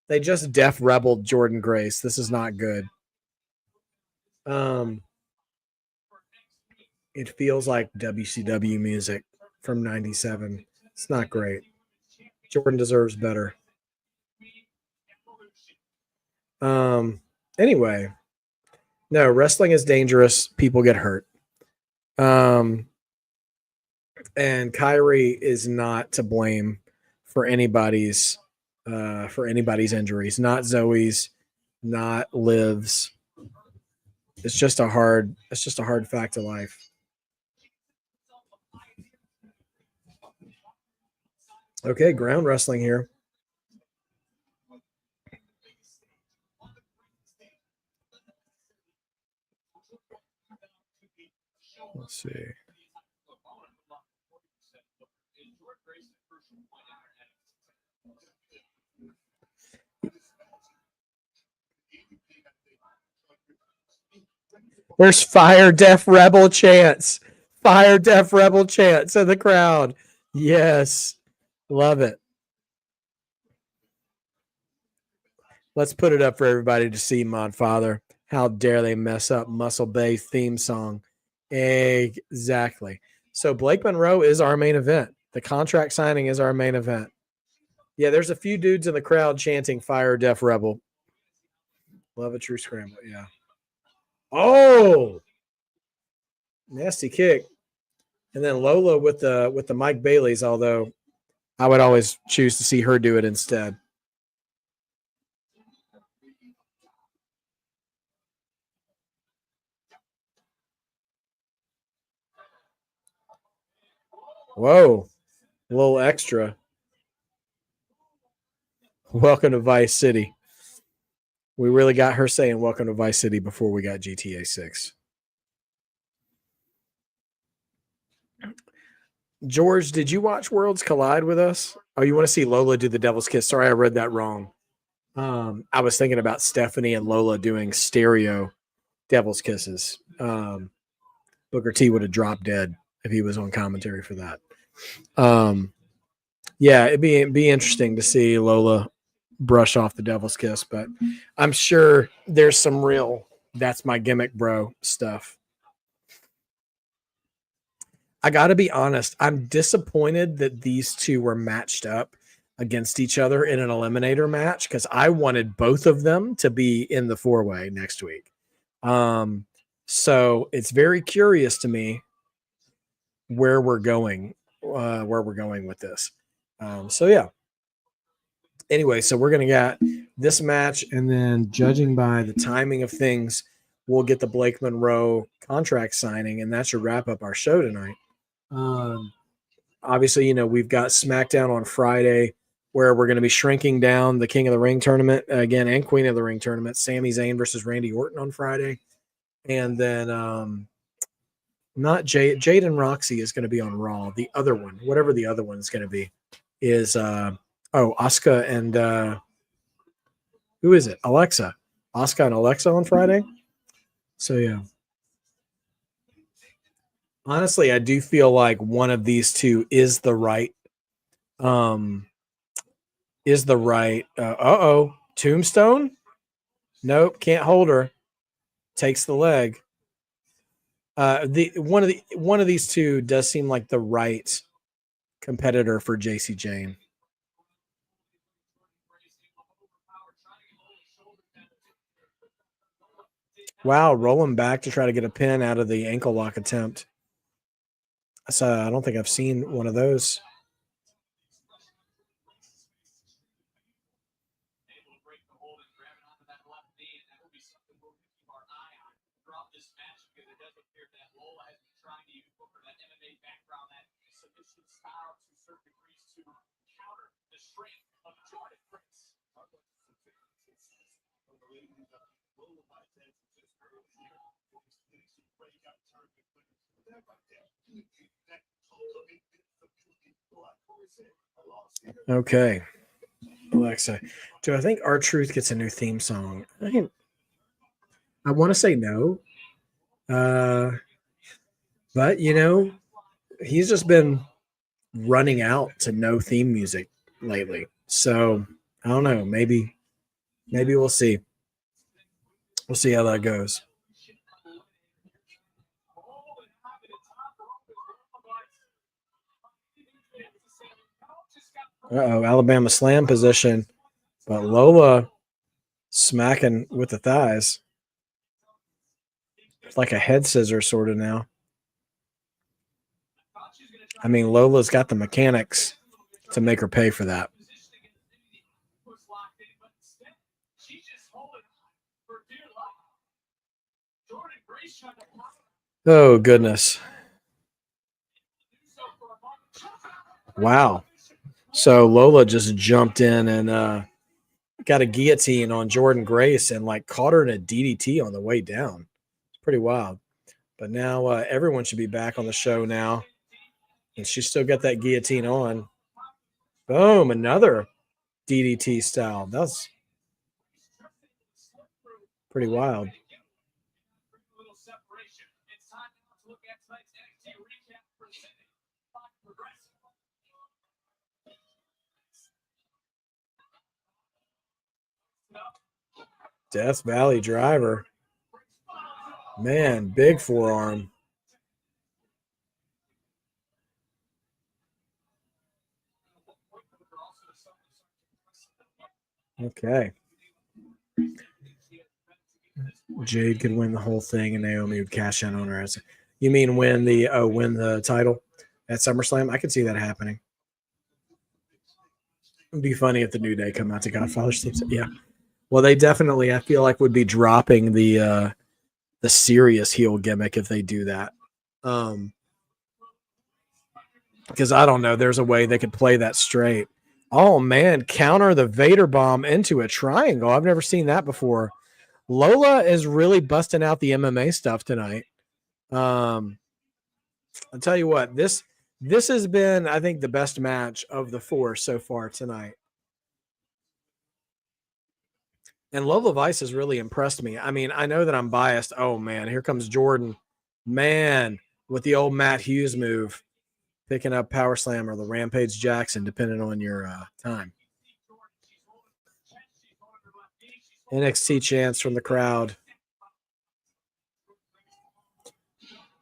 They just def rebelled Jordan Grace. This is not good. It feels like WCW music from 97. It's not great. Jordan deserves better. Anyway, no, wrestling is dangerous. People get hurt. And Kyrie is not to blame for anybody's injuries. Not Zoe's, not Liv's. It's just a hard fact of life. Okay, ground wrestling here. Let's see. There's Fire Deaf Rebel chants. Fire Deaf Rebel chants in the crowd. Yes. Love it. Let's put it up for everybody to see, Mod Father. How dare they mess up Muscle Bay theme song? Exactly. So Blake Monroe is our main event. The contract signing is our main event. Yeah, there's a few dudes in the crowd chanting Fire Deaf Rebel. Love a true scramble. Yeah. Oh, nasty kick. And then Lola with the Mike Bailey's, although I would always choose to see her do it instead. Whoa, a little extra. Welcome to Vice City. We really got her saying welcome to Vice City before we got GTA 6. George, did you watch Worlds Collide with us? Oh, you want to see Lola do the Devil's Kiss? Sorry, I read that wrong. I was thinking about Stephanie and Lola doing stereo Devil's Kisses. Booker T would have dropped dead if he was on commentary for that. Yeah, it'd be interesting to see Lola brush off the Devil's Kiss, but I'm sure there's some real "that's my gimmick, bro" stuff. I got to be honest. I'm disappointed that these two were matched up against each other in an eliminator match because I wanted both of them to be in the four-way next week. So it's very curious to me where we're going with this. So yeah, Anyway, so we're gonna get this match, and then judging by the timing of things, we'll get the Blake Monroe contract signing, and that should wrap up our show tonight. Obviously, we've got SmackDown on Friday, where we're going to be shrinking down the King of the Ring tournament again and Queen of the Ring tournament. Sami Zayn versus Randy Orton on Friday, and then not Jade and Roxy is going to be on Raw. The other one, whatever the other one is going to be, is Asuka and who is it? Alexa. Asuka and Alexa on Friday. So yeah. Honestly, I do feel like one of these two is the right Tombstone. Nope, can't hold her. Takes the leg. One of these two does seem like the right competitor for JC Jane. Wow, rolling back to try to get a pin out of the ankle lock attempt. So I don't think I've seen one of those. Okay. Alexa, do I think R-Truth gets a new theme song? I want to say no. But he's just been running out to no theme music lately. So I don't know. Maybe we'll see. We'll see how that goes. Alabama slam position, but Lola smacking with the thighs. It's like a head scissor sort of now. I mean, Lola's got the mechanics to make her pay for that. Oh, goodness. Wow. So Lola just jumped in and got a guillotine on Jordan Grace and caught her in a DDT on the way down. It's pretty wild. But now everyone should be back on the show now. And she's still got that guillotine on. Boom, another DDT style. That's pretty wild. Death Valley driver. Man, big forearm. Okay. Jade could win the whole thing, and Naomi would cash in on her. You mean win the title at SummerSlam? I could see that happening. It'd be funny if the New Day come out to Godfather's theme. Yeah. Well, they definitely, I feel like, would be dropping the serious heel gimmick if they do that. Because I don't know, there's a way they could play that straight. Oh man, counter the Vader bomb into a triangle. I've never seen that before. Lola is really busting out the MMA stuff tonight. I'll tell you what, this has been, I think, the best match of the four so far tonight. And Lola Vice has really impressed me. I mean, I know that I'm biased. Oh man, here comes Jordan. Man, with the old Matt Hughes move, picking up Power Slam or the Rampage Jackson, depending on your time. NXT chants from the crowd.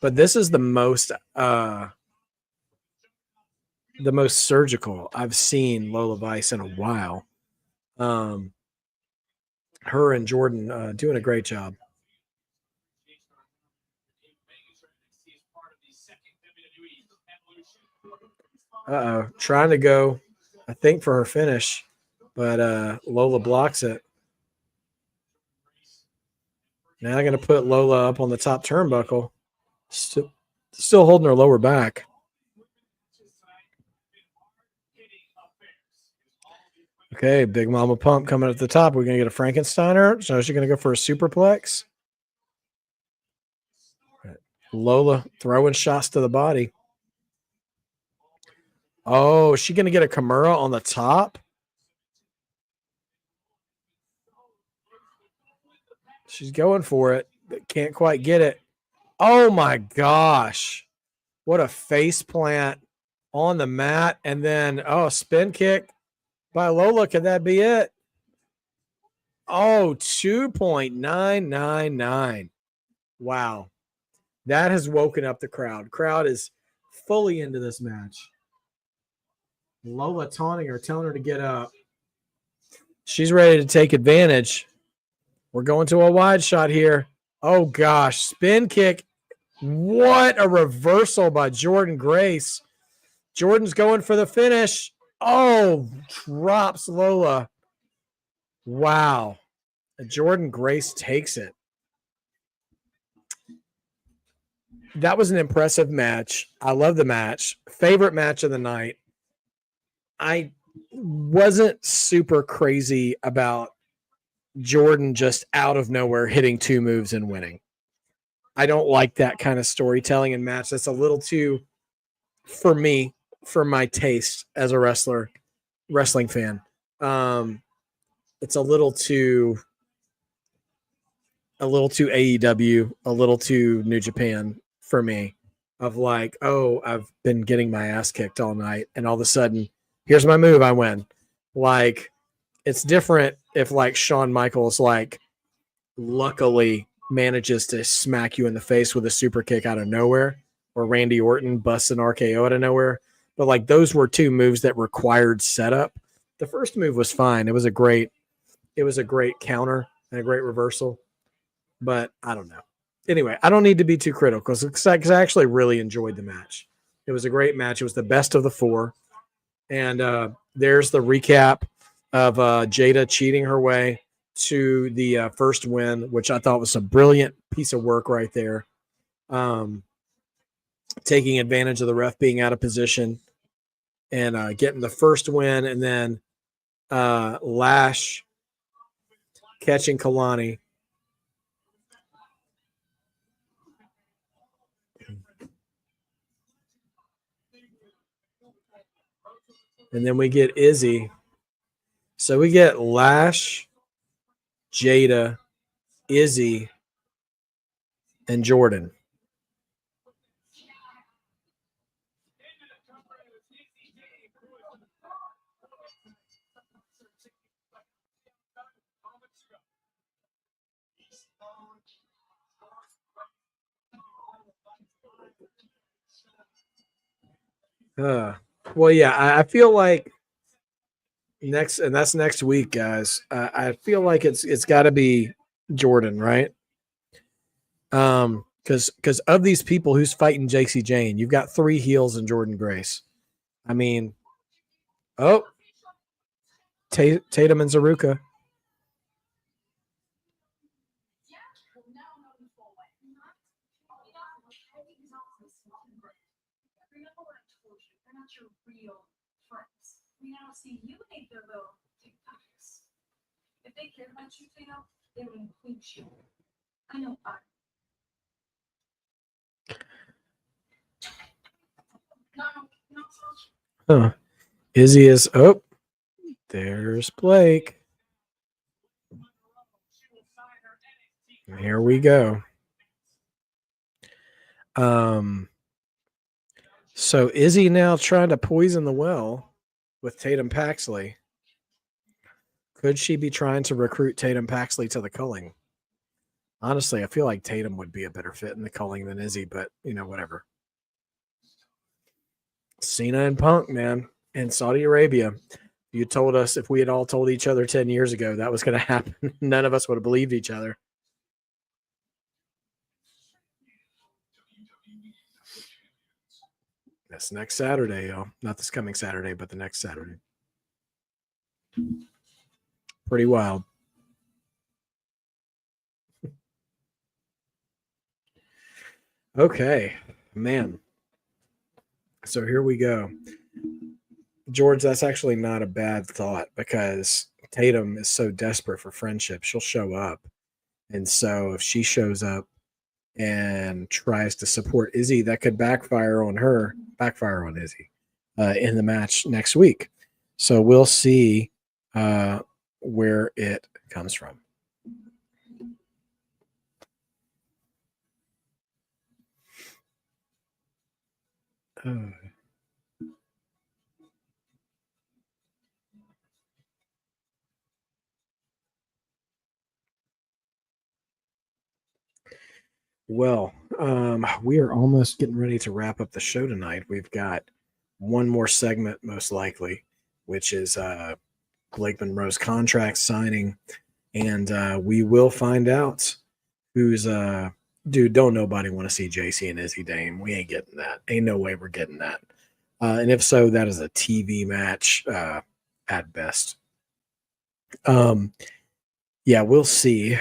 But this is the most surgical I've seen Lola Vice in a while. Her and Jordan doing a great job. Trying to go, I think, for her finish. but Lola blocks it. Now they're going to put Lola up on the top turnbuckle. Still holding her lower back. Okay, Big Mama Pump coming at the top. We're going to get a Frankensteiner. So she's going to go for a superplex. Lola throwing shots to the body. Oh, is she going to get a Kimura on the top? She's going for it, but can't quite get it. Oh, my gosh. What a face plant on the mat. And then, spin kick by Lola. Could that be it? Oh, 2.999. Wow. That has woken up the crowd. Crowd is fully into this match. Lola taunting her, telling her to get up. She's ready to take advantage. We're going to a wide shot here. Oh, gosh. Spin kick. What a reversal by Jordynne Grace. Jordan's going for the finish. Oh, drops Lola. Wow. Jordynne Grace takes it. That was an impressive match. I love the match. Favorite match of the night. I wasn't super crazy about Jordan just out of nowhere hitting 2 moves and winning. I don't like that kind of storytelling in match. That's a little too, for me, for my taste as a wrestling fan. It's a little too AEW, a little too New Japan for me. Of like, oh, I've been getting my ass kicked all night, and all of a sudden, here's my move, I win. Like, it's different if like Shawn Michaels like luckily manages to smack you in the face with a super kick out of nowhere, or Randy Orton busts an RKO out of nowhere. But like those were 2 moves that required setup. The first move was fine. It was a great counter and a great reversal. But I don't know. Anyway, I don't need to be too critical because I actually really enjoyed the match. It was a great match. It was the best of the 4. And there's the recap of Jada cheating her way to the first win, which I thought was a brilliant piece of work right there. Taking advantage of the ref being out of position and getting the first win, and then Lash catching Kalani. And then we get Izzy. So we get Lash, Jada, Izzy, and Jordan. Well, yeah, I feel like that's next week, guys. I feel like it's got to be Jordan, right? Because of these people, who's fighting JC Jane? You've got 3 heels and Jordynne Grace. I mean, Tatum and Zaruka. See, you make their little TikToks. If they care about you, they would include you. I know. Izzy is there's Blake. Here we go. So Izzy now trying to poison the well with Tatum Paxley. Could she be trying to recruit Tatum Paxley to the culling? Honestly, I feel like Tatum would be a better fit in the culling than Izzy, but whatever. Cena and Punk, man, in Saudi Arabia. You told us, if we had all told each other 10 years ago that was going to happen, none of us would have believed each other. That's next Saturday, y'all. Not this coming Saturday, but the next Saturday. Pretty wild. Okay, man. So here we go. George, that's actually not a bad thought because Tatum is so desperate for friendship. She'll show up. And so if she shows up and tries to support Izzy, that could backfire on Izzy in the match next week. So we'll see where it comes from. Well, we are almost getting ready to wrap up the show tonight. We've got one more segment, most likely, which is Blake Monroe's contract signing. And we will find out who's dude, don't nobody want to see JC and Izzy Dame. We ain't getting that. Ain't no way we're getting that. And if so, that is a TV match at best. Yeah, we'll see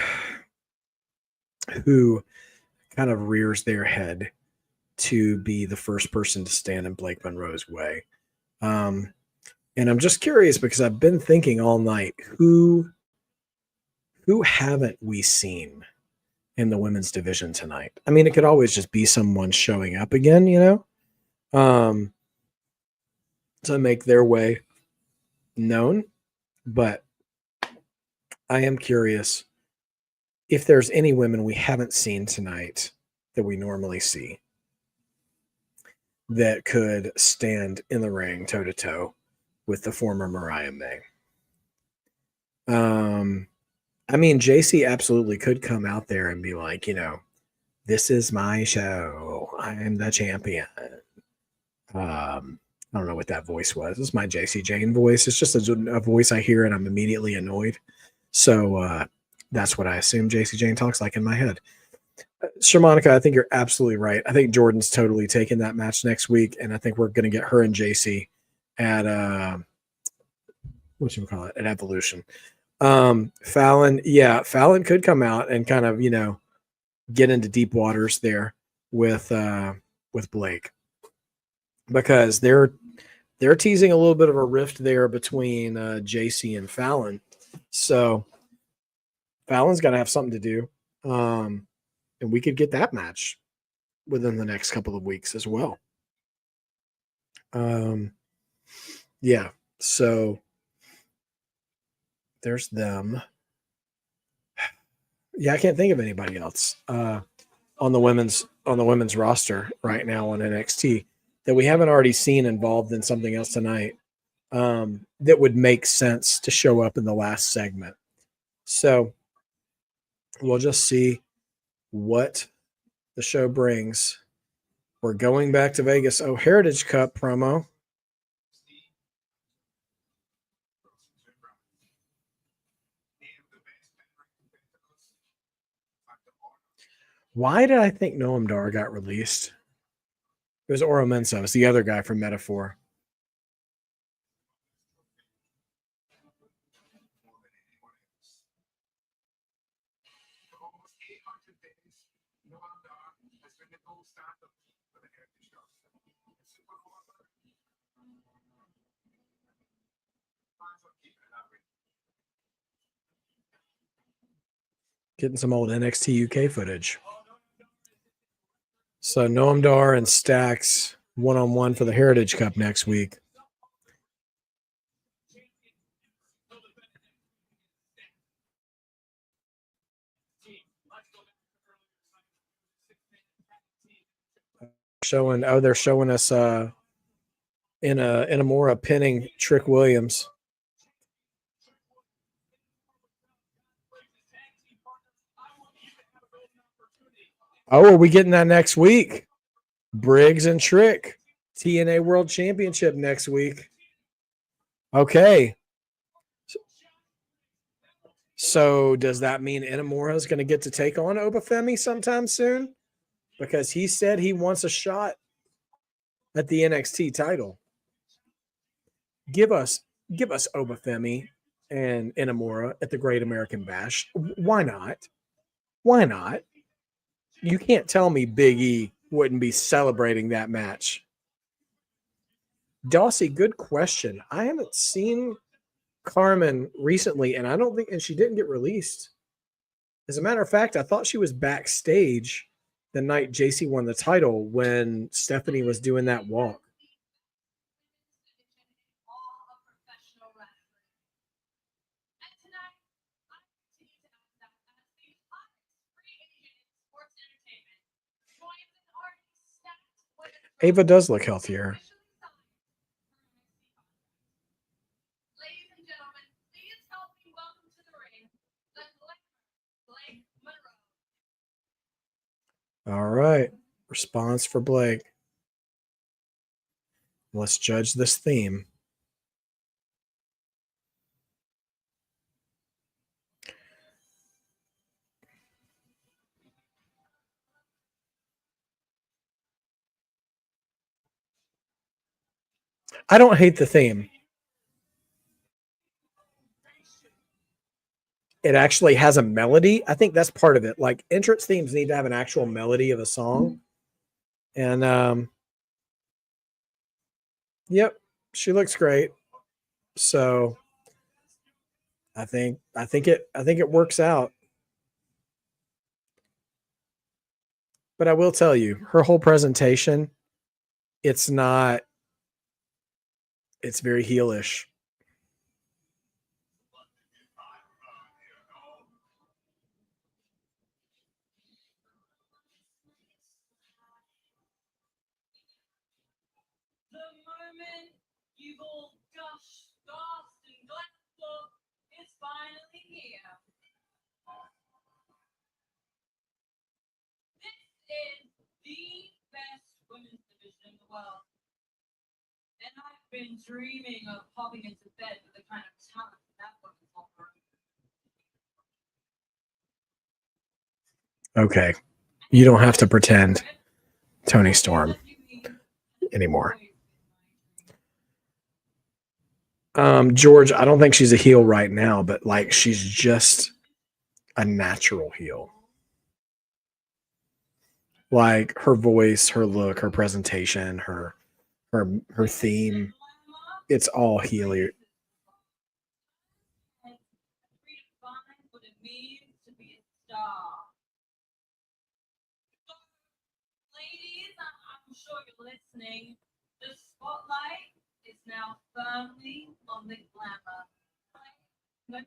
who kind of rears their head to be the first person to stand in Blake Monroe's way. And I'm just curious because I've been thinking all night, who haven't we seen in the women's division tonight? I mean, it could always just be someone showing up again, to make their way known. But I am curious if there's any women we haven't seen tonight that we normally see that could stand in the ring toe-to-toe with the former Mariah May. I mean, JC absolutely could come out there and be like, this is my show. I am the champion. I don't know what that voice was. It's my JC Jane voice. It's just a voice I hear and I'm immediately annoyed. So that's what I assume JC Jane talks like in my head. Shermonica, I think you're absolutely right. I think Jordan's totally taking that match next week, and I think we're going to get her and JC at at Evolution. Fallon could come out and kind of get into deep waters there with Blake, because they're teasing a little bit of a rift there between JC and Fallon. So Fallon's got to have something to do. And we could get that match within the next couple of weeks as well. Yeah. So there's them. Yeah, I can't think of anybody else on the women's roster right now on NXT that we haven't already seen involved in something else tonight that would make sense to show up in the last segment. So we'll just see what the show brings. We're going back to Vegas. Oh, Heritage Cup promo. Why did I think Noam Dar got released? It was Oro Mensa. It's the other guy from Metaphor. Getting some old NXT UK footage. So Noam Dar and Stax one-on-one for the Heritage Cup next week. They're showing us Inamura pinning Trick Williams. Oh, are we getting that next week? Briggs and Trick, TNA World Championship next week. Okay. So does that mean Inamura is going to get to take on Obafemi sometime soon? Because he said he wants a shot at the NXT title. Give us Obafemi and Inamura at the Great American Bash. Why not? Why not? You can't tell me Big E wouldn't be celebrating that match. Dawsey, good question. I haven't seen Carmen recently, and I don't think, and she didn't get released. As a matter of fact, I thought she was backstage the night JC won the title when Stephanie was doing that walk. Ava does look healthier. Ladies and gentlemen, please help me welcome to the ring the Blake Monroe. All right. Response for Blake. Let's judge this theme. I don't hate the theme. It actually has a melody. I think that's part of it. Like entrance themes need to have an actual melody of a song. And yep, she looks great. So I think it works out. But I will tell you, her whole presentation, it's very heelish. The moment you've all gasped and glanced for is finally here. This is the best women's division in the world. And I've been dreaming of popping into bed with the kind of talent that women's offering. Okay. You don't have to pretend Tony Storm anymore. George, I don't think she's a heel right now, but like she's just a natural heel. Like her voice, her look, her presentation, her theme, it's all heelier. Redefine what it means to be a star. So, ladies, I'm sure you're listening. The spotlight is now firmly on the glamour. Monroe.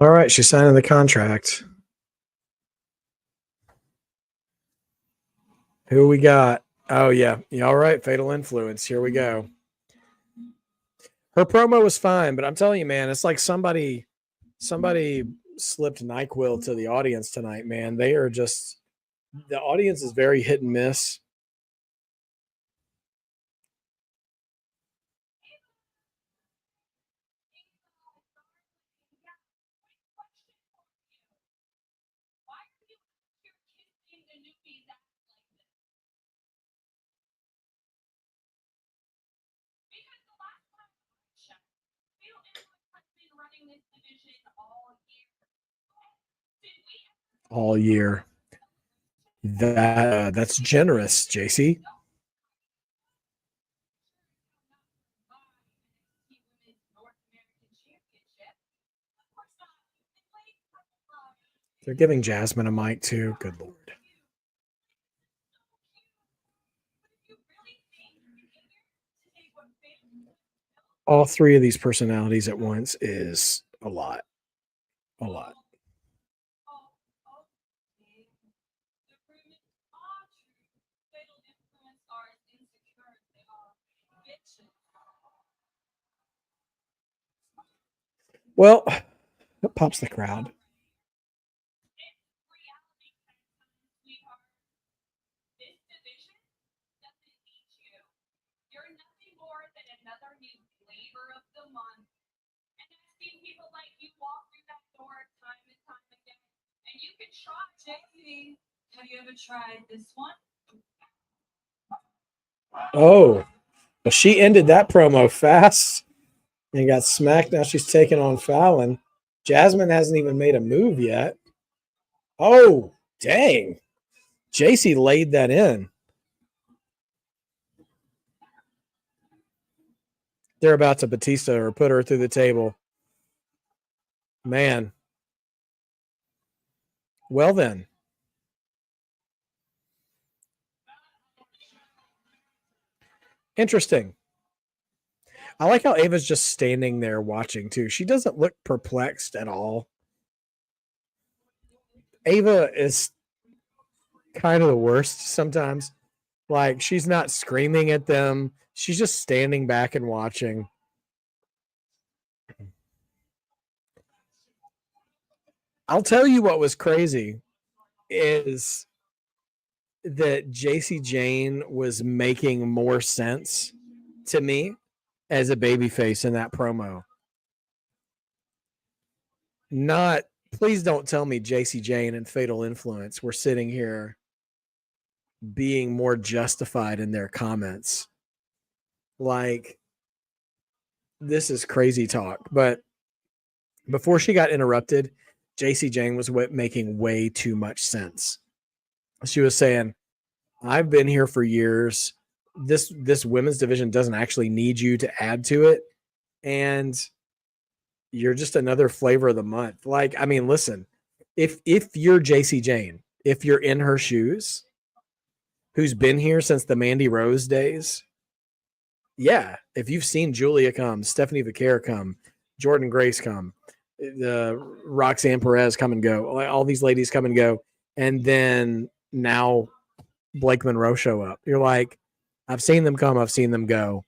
All right, she's signing the contract. Who we got? Oh yeah. All right, Fatal Influence. Here we go. Her promo was fine, but I'm telling you, man, it's like somebody slipped NyQuil to the audience tonight, man. They are just, the audience is very hit and miss. All year. That's generous, JC. They're giving Jasmine a mic too. Good Lord. All three of these personalities at once is a lot. A lot. Well, that pops the crowd. People like you walk through that door time and time again, and you can try, JC. Have you ever tried this one? Oh, but she ended that promo fast and got smacked. Now she's taking on Fallon. Jasmine hasn't even made a move yet. Oh, dang. JC laid that in. They're about to Batista or put her through the table. Man. Well, then. Interesting. I like how Ava's just standing there watching, too. She doesn't look perplexed at all. Ava is kind of the worst sometimes. Like, she's not screaming at them. She's just standing back and watching. I'll tell you what was crazy is that JC Jane was making more sense to me as a babyface in that promo. Not, please don't tell me JC Jane and Fatal Influence were sitting here being more justified in their comments. Like, this is crazy talk. But before she got interrupted, JC Jane was making way too much sense. She was saying, I've been here for years. This women's division doesn't actually need you to add to it. And you're just another flavor of the month. Like, I mean, listen, if you're JC Jane, if you're in her shoes, who's been here since the Mandy Rose days, yeah, if you've seen Julia come, Stephanie Vaquer come, Jordan Grace come, Roxanne Perez come and go, all these ladies come and go, and then now Blake Monroe show up. You're like, I've seen them come, I've seen them go.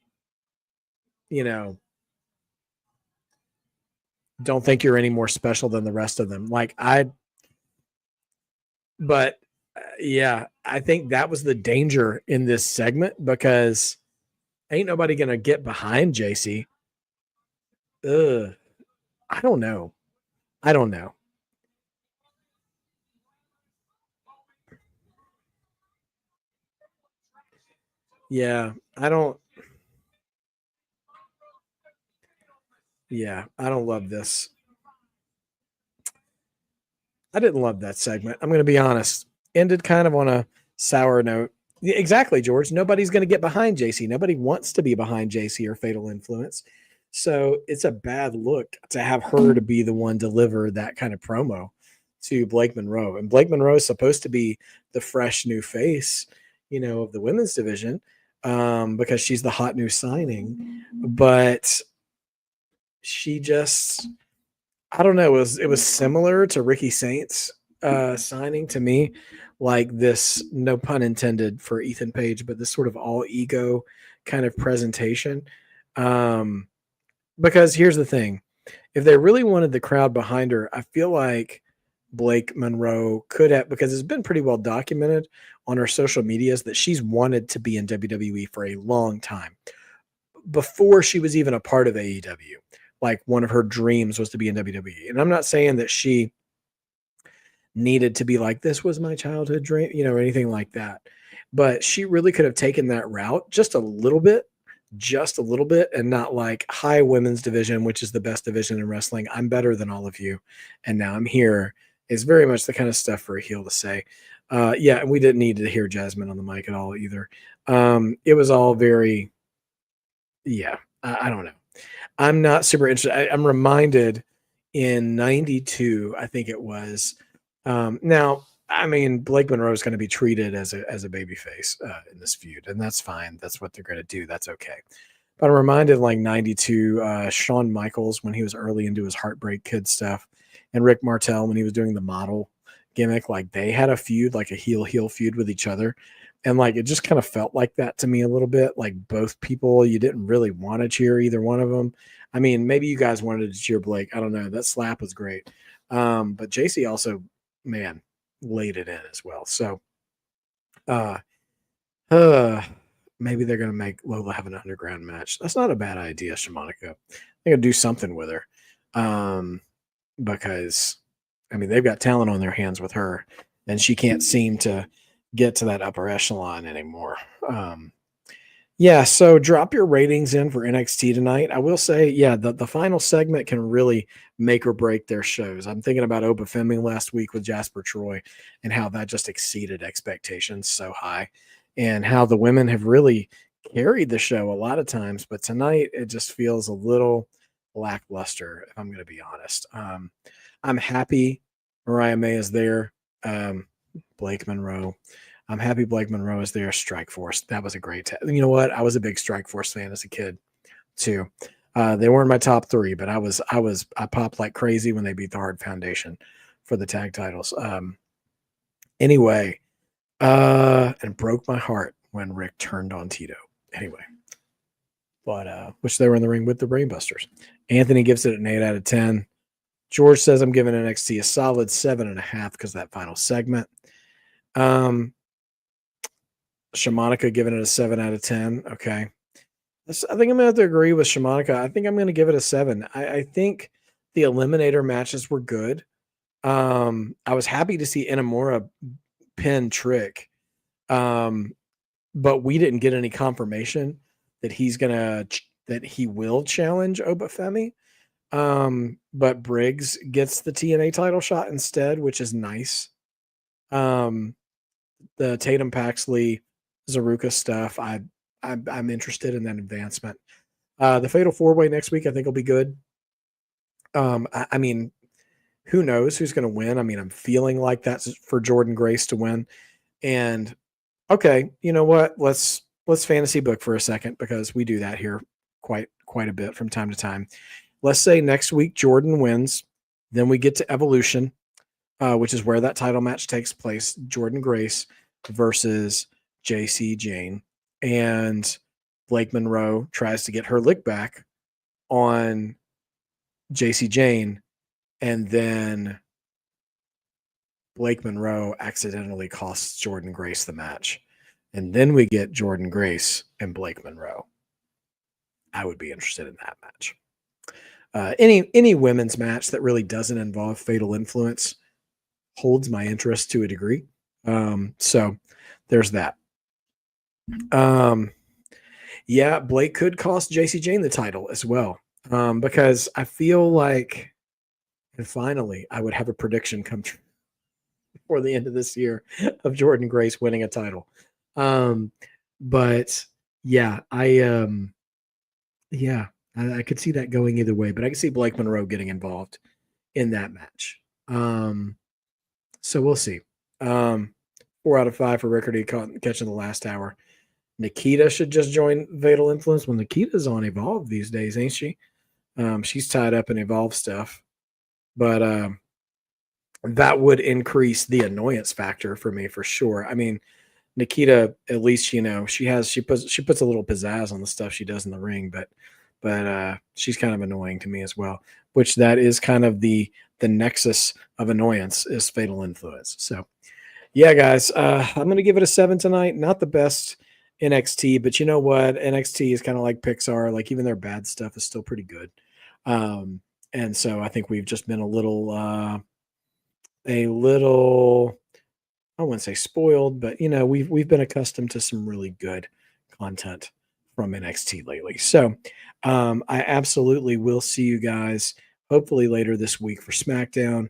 You know, don't think you're any more special than the rest of them. Yeah, I think that was the danger in this segment because ain't nobody going to get behind JC. I don't know. Yeah, I don't love this. I didn't love that segment. I'm going to be honest. Ended kind of on a sour note. Yeah, exactly, George. Nobody's going to get behind JC. Nobody wants to be behind JC or Fatal Influence. So it's a bad look to have her to be the one deliver that kind of promo to Blake Monroe. And Blake Monroe is supposed to be the fresh new face, of the women's division because she's the hot new signing. But she just, I don't know. It was similar to Ricky Saints signing to me, like this, no pun intended for Ethan Page, but this sort of all ego kind of presentation. Because here's the thing. If they really wanted the crowd behind her, I feel like Blake Monroe could have, because it's been pretty well documented on her social medias that she's wanted to be in WWE for a long time. Before she was even a part of AEW. Like one of her dreams was to be in WWE. And I'm not saying that she needed to be like, this was my childhood dream, or anything like that. But she really could have taken that route just a little bit, and not like, hi, women's division, which is the best division in wrestling. I'm better than all of you. And now I'm here is very much the kind of stuff for a heel to say. And we didn't need to hear Jasmine on the mic at all either. It was all very, I don't know. I'm not super interested. I'm reminded in 92, I think it was. Now, I mean, Blake Monroe is going to be treated as a babyface in this feud, and that's fine. That's what they're going to do. That's okay. But I'm reminded like 92, Shawn Michaels when he was early into his Heartbreak Kid stuff, and Rick Martel when he was doing the model gimmick. Like they had a feud, like a heel feud with each other. And like it just kind of felt like that to me a little bit. Like both people, you didn't really want to cheer either one of them. I mean, maybe you guys wanted to cheer Blake. I don't know. That slap was great. But JC also, man, laid it in as well. So maybe they're gonna make Lola have an underground match. That's not a bad idea, Shimonica. They're gonna do something with her. Because I mean they've got talent on their hands with her. and she can't seem to get to that upper echelon anymore. Yeah, so drop your ratings in for NXT tonight. I will say, yeah, the final segment can really make or break their shows. I'm thinking about Oba Femi last week with Jasper Troy and how that just exceeded expectations so high, and how the women have really carried the show a lot of times. But tonight, it just feels a little lackluster, if I'm going to be honest. I'm happy Mariah May is there. Blake Monroe. I'm happy Blake Monroe is there. Strike Force. That was a great. You know what? I was a big Strike Force fan as a kid, too. They weren't my top three, but I popped like crazy when they beat the Hard Foundation for the tag titles. Anyway, and broke my heart when Rick turned on Tito. Anyway, but which they were in the ring with the Brainbusters. Anthony gives it an 8 out of 10. George says I'm giving NXT a solid 7.5 because that final segment. Shamanica giving it a 7 out of 10. Okay. I think I'm going to have to agree with Shamanica. I think I'm going to give it a 7. I think the Eliminator matches were good. I was happy to see Inamura pin Trick. But we didn't get any confirmation that that he will challenge Oba Femi. But Briggs gets the TNA title shot instead, which is nice. The Tatum Paxley Zaruka stuff, I'm interested in that advancement. The Fatal 4-Way next week, I think will be good. I mean, who knows who's going to win? I mean, I'm feeling like that's for Jordan Grace to win. And okay, you know what? Let's fantasy book for a second because we do that here quite a bit from time to time. Let's say next week Jordan wins, then we get to Evolution, which is where that title match takes place. Jordan Grace versus JC Jane, and Blake Monroe tries to get her lick back on JC Jane, and then Blake Monroe accidentally costs Jordan Grace the match. And then we get Jordan Grace and Blake Monroe. I would be interested in that match. Any women's match that really doesn't involve Fatal Influence holds my interest to a degree. So there's that. Yeah, Blake could cost JC Jane the title as well. Because I feel like, and finally, I would have a prediction come true before the end of this year of Jordan Grace winning a title. But yeah, I could see that going either way, but I can see Blake Monroe getting involved in that match. So we'll see. 4 out of 5 for Rickardy catching the last hour. Nikita should just join Fatal Influence. Well, Nikita's on Evolve these days, ain't she? She's tied up in Evolve stuff, but that would increase the annoyance factor for me for sure. I mean, Nikita, at least she puts a little pizzazz on the stuff she does in the ring, but she's kind of annoying to me as well. Which that is kind of the nexus of annoyance is Fatal Influence. So, yeah, guys, I'm gonna give it a 7 tonight. Not the best NXT, but you know what? NXT is kind of like Pixar. Like even their bad stuff is still pretty good. And so I think we've just been a little. I wouldn't say spoiled, but we've been accustomed to some really good content from NXT lately. So I absolutely will see you guys hopefully later this week for SmackDown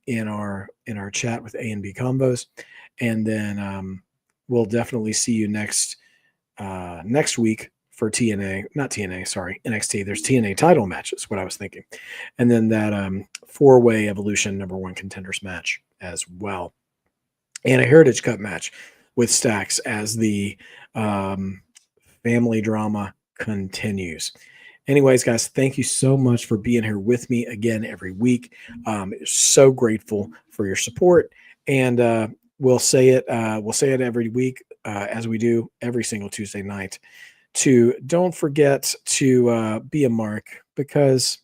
in our chat with A and B combos, and then we'll definitely see you next week for NXT. There's TNA title matches, what I was thinking, and then that 4-way Evolution #1 contenders match as well. And a Heritage Cup match with Stax as the family drama continues. Anyways, guys, thank you so much for being here with me again every week. So grateful for your support, and we'll say it every week as we do every single Tuesday night. Don't forget to be a mark, because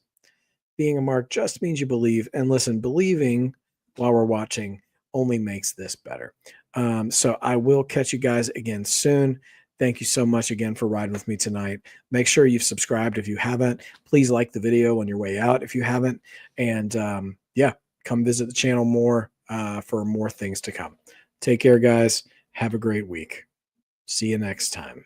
being a mark just means you believe. And listen, believing while we're watching only makes this better. So I will catch you guys again soon. Thank you so much again for riding with me tonight. Make sure you've subscribed if you haven't. Please like the video on your way out if you haven't. And come visit the channel more. for more things to come. Take care, guys. Have a great week. See you next time.